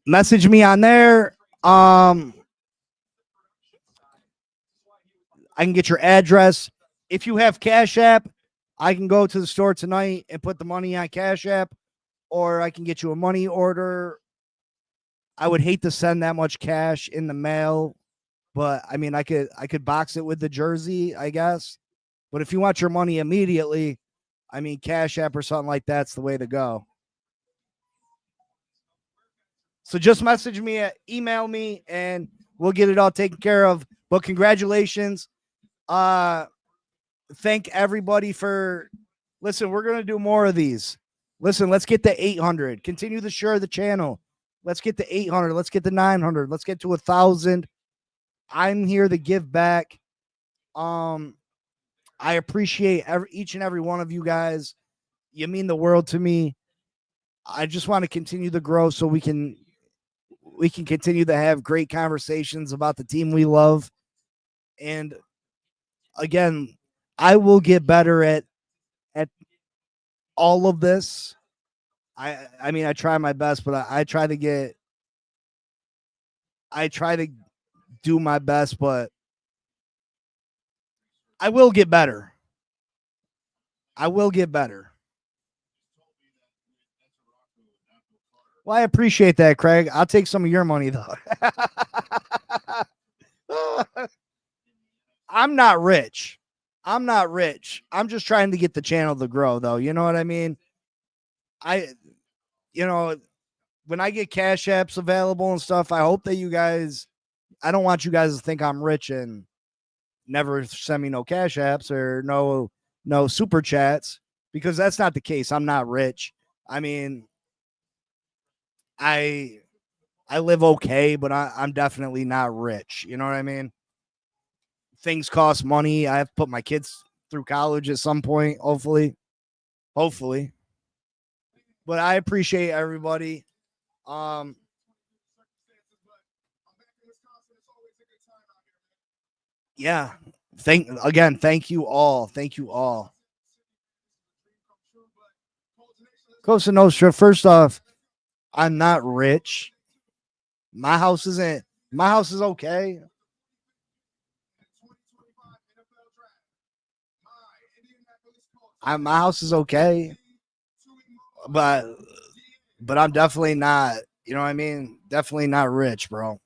Message me on there. I can get your address. If you have Cash App, I can go to the store tonight and put the money on Cash App, or I can get you a money order. I would hate to send that much cash in the mail, but I mean, I could box it with the jersey, I guess. But if you want your money immediately, I mean, Cash App or something like that's the way to go. So just message me, email me, and we'll get it all taken care of. But congratulations. Thank everybody for listen. We're going to do more of these. Listen, let's get to 800. Continue to share the channel. Let's get to 800. Let's get to 900. Let's get to 1,000. I'm here to give back. I appreciate each and every one of you guys. You mean the world to me. I just want to continue to grow so we can continue to have great conversations about the team we love. And again, I will get better at all of this. I mean, I try my best, but I try to do my best, but I will get better. I will get better. Well, I appreciate that, Craig. I'll take some of your money, though. I'm not rich. I'm just trying to get the channel to grow, though. You know what I mean? When I get Cash Apps available and stuff, I hope that you guys, I don't want you guys to think I'm rich and never send me no Cash Apps or no super chats, because that's not the case. I'm not rich. I mean, I live okay, but I'm definitely not rich. You know what I mean? Things cost money. I have to put my kids through college at some point, hopefully. But I appreciate everybody. Um, yeah. Thank you all. Thank you all. Cosa Nostra, first off, I'm not rich. My house isn't my house is okay. My house is okay, but I'm definitely not, you know what I mean? Definitely not rich, bro.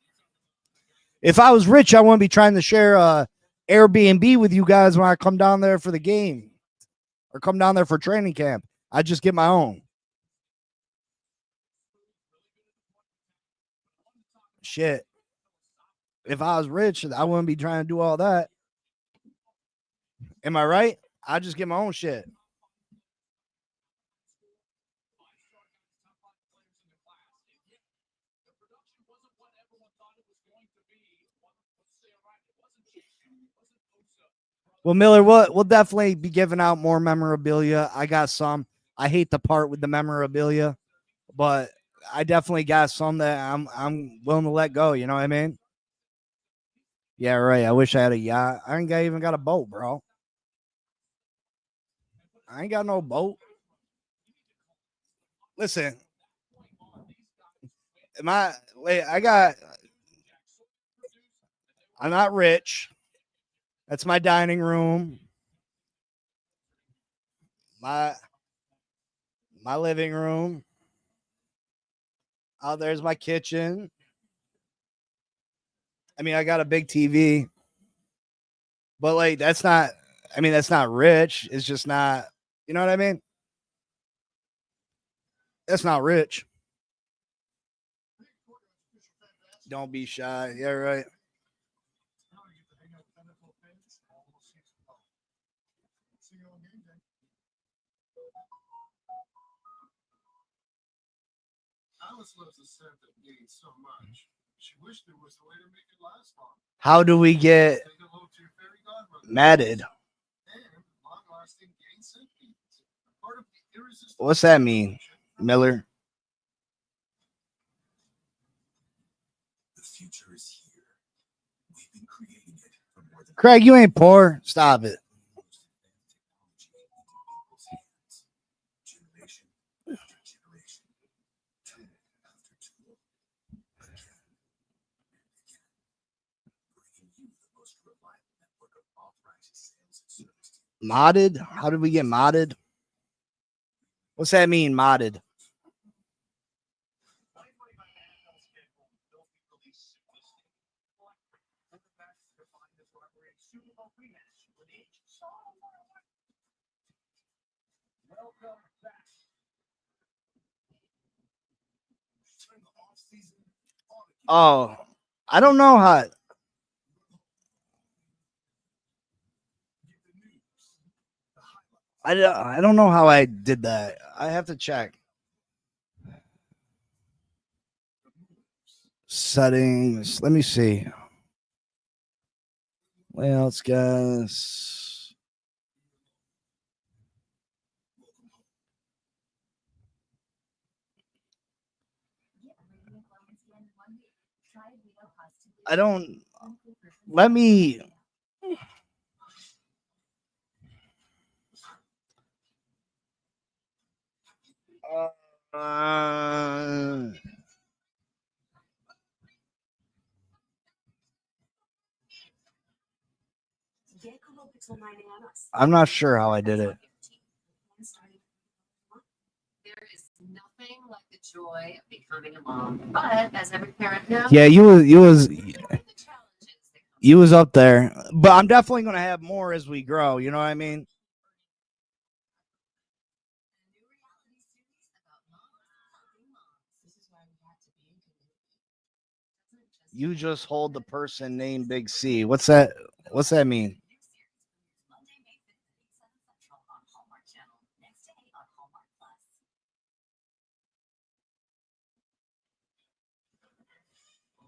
If I was rich, I wouldn't be trying to share Airbnb with you guys when I come down there for the game or come down there for training camp. I just get my own. Shit. If I was rich, I wouldn't be trying to do all that. Am I right? I just get my own shit. Well, Miller, we'll definitely be giving out more memorabilia. I got some. I hate the part with the memorabilia, but I definitely got some that I'm willing to let go. You know what I mean? Yeah, right. I wish I had a yacht. I ain't even got a boat, bro. I ain't got no boat. Listen, wait, I'm not rich. That's my dining room. My my living room. Oh, there's my kitchen. I mean, I got a big TV, but like that's not. I mean, that's not rich. It's just not. You know what I mean? That's not rich. Don't be shy. Yeah, right. How do we get matted? What's that mean, Miller? Craig, you ain't poor. Stop it. Modded? How did we get modded? What's that mean, modded? Oh, I don't know how. I don't know how I did that. I have to check. Settings. Let me see. Layouts, guys. I don't. Let me. Uh, I'm not sure how I did it. There is nothing like the joy of becoming a mom. But as every parent knows, Yeah, the challenges that you was up there, but I'm definitely gonna have more as we grow. You know what I mean? new reality series about moms helping moms. This is why we have to be in community. You just hold the person named Big C. What's that? What's that mean? New series premieres Monday, May 5th at 8, 7 Central on Hallmark Channel. Next to 8 on Hallmark Plus.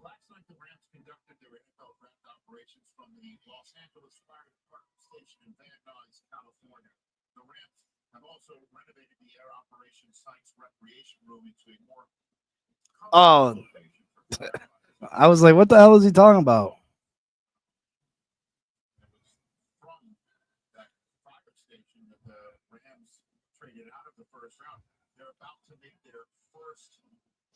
Last night, the Rams conducted their NFL draft operations from the Los Angeles Fire Department station in Van Nuys, California. The Rams have also renovated the Air Operations Site's recreation room into a more Oh, I was like, what the hell is he talking about? From that fire station that the Rams traded out of the first round. They're about to make their first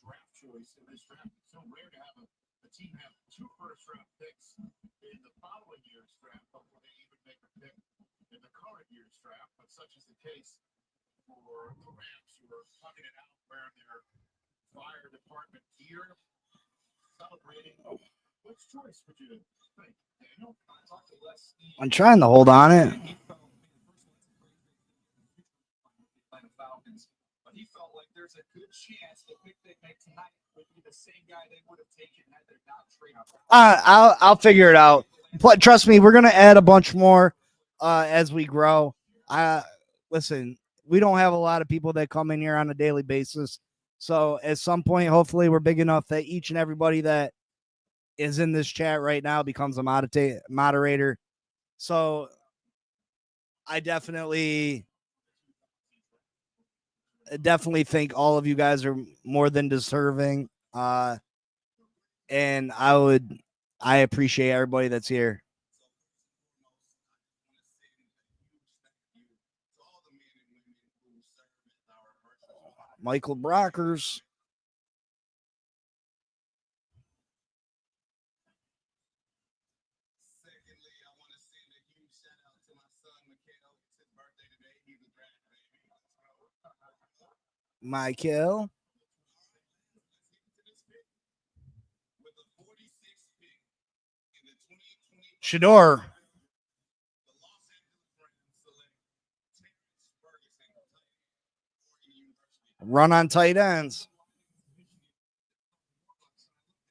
draft choice in this draft. It's so rare to have a team have 2 first-round picks in the following year's draft before they even make a pick in the current year's draft. But such is the case for the Rams, who are plugging it out, wearing their fire department gear, celebrating. Which choice would you think, Daniel? I talked to Les Snead. I'm trying to hold on it. Falcons, but he felt like there's a good chance the pick they make tonight would be the same guy they would have taken had they not traded. I'll figure it out. Trust me, we're gonna add a bunch more as we grow. Listen, we don't have a lot of people that come in here on a daily basis. So at some point, hopefully, we're big enough that each and everybody that is in this chat right now becomes a moderator. So I definitely think all of you guys are more than deserving. And I appreciate everybody that's here. Michael Brockers. Secondly, I want to send a huge shout out to my son, Mikhail. It's his birthday today. He's a draft baby. Michael. With the 46th pick in the 2020 Shador. the Los Angeles Rams select Terrence Ferguson, Oregon University. Run on tight ends.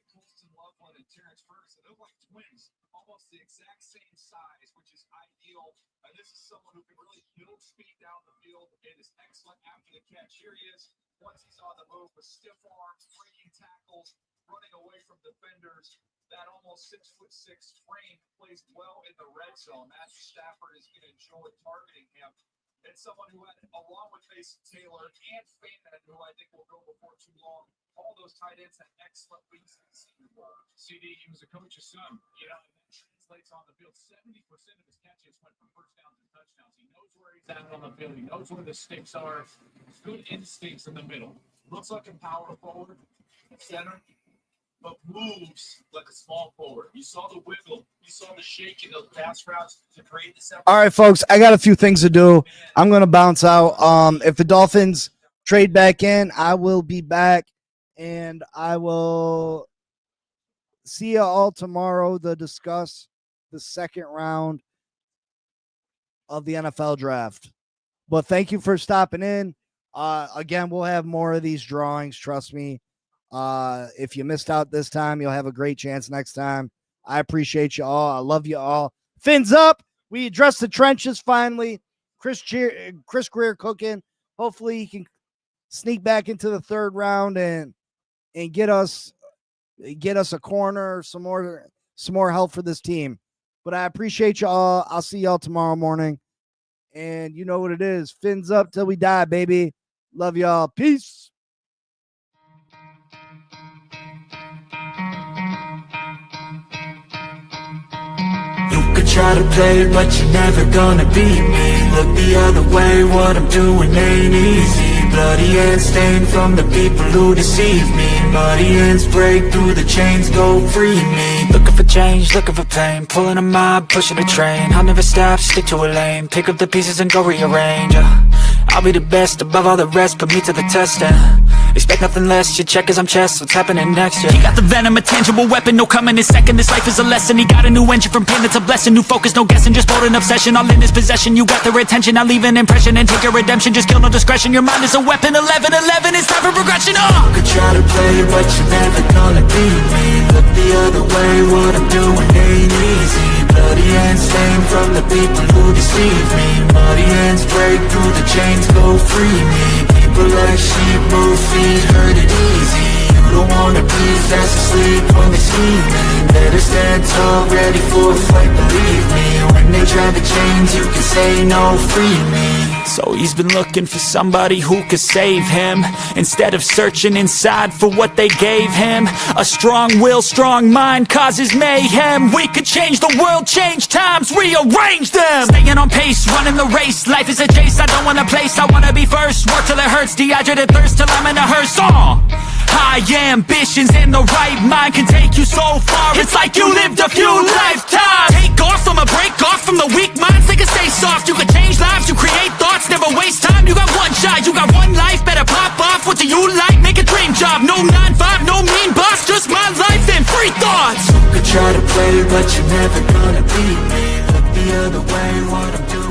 Colston Loveland and Terrence Ferguson, they're like twins, almost the exact same size, which is ideal. And this is someone who can really build speed down the field and is excellent after the catch. Here he is, once he's on the move with stiff arms, breaking tackles, running away from defenders. That almost 6'6" frame plays well in the red zone. Matthew Stafford is going to enjoy targeting him. And someone who had, along with Mason Taylor and Feynman, who I think will go before too long, all those tight ends had excellent weeks in the Senior Bowl. CD, he was a coach's son. You know, and that translates on the field. 70% of his catches went from first downs and touchdowns. He knows where he's at on the field. He knows where the sticks are. Good instincts in the middle. Looks like a power forward, center, but moves like a small forward. You saw the wiggle. You saw the shake in those pass routes to create the separation. All right, folks, I got a few things to do. I'm going to bounce out. If the Dolphins trade back in, I will be back, and I will see you all tomorrow to discuss the second round of the NFL draft. But thank you for stopping in. Again, we'll have more of these drawings. Trust me. If you missed out this time, you'll have a great chance next time. I appreciate you all. I love you all. Fins up. We addressed the trenches finally. Chris Greer cooking. Hopefully he can sneak back into the third round and get us a corner, some more help for this team. But I appreciate you all. I'll see y'all tomorrow morning. And you know what it is. Fins up till we die, baby. Love y'all. Peace. You could try to play, but you're never gonna beat me. Look the other way, what I'm doing ain't easy. Bloody hands stained from the people who deceive me. Muddy hands break through the chains, go free me. Looking for change, looking for pain. Pulling a mob, pushing a train. I'll never stop, stick to a lane. Pick up the pieces and go rearrange. I'll be the best above all the rest, put me to the test and expect nothing less, your check is I'm chess, what's happening next, yeah. He got the venom, a tangible weapon, no coming in second. This life is a lesson, he got a new engine from pain, that's a blessing. New focus, no guessing, just bold and obsession. All in his possession, you got their attention. I'll leave an impression and take your redemption. Just kill, no discretion, your mind is a weapon. 11-11, it's time for progression, You could try to play, but you're never gonna beat me. Look the other way, what I'm doing ain't easy. Bloody hands stained from the people who deceive me. Muddy hands break through the chains, go free me. People like sheep move feet, hurt it easy. You don't wanna be fast asleep when they see me. Better stand tall, ready for a fight, believe me. When they try the chains, you can say no, free me. So he's been looking for somebody who could save him, instead of searching inside for what they gave him. A strong will, strong mind causes mayhem. We could change the world, change times, rearrange them. Staying on pace, running the race. Life is a chase, I don't want a place, I wanna be first. Work till it hurts, dehydrated thirst till I'm in a hearse. High ambitions and the right mind can take you so far. It's like you lived a few lifetimes. Take off from a break off from the weak minds. They can stay soft. You can change lives. You create thoughts. Never waste time. You got one shot. You got one life. Better pop off. What do you like? Make a dream job. No 9-5. No mean boss. Just my life and free thoughts. You could try to play, but you're never gonna beat me. Look the other way. What I'm doing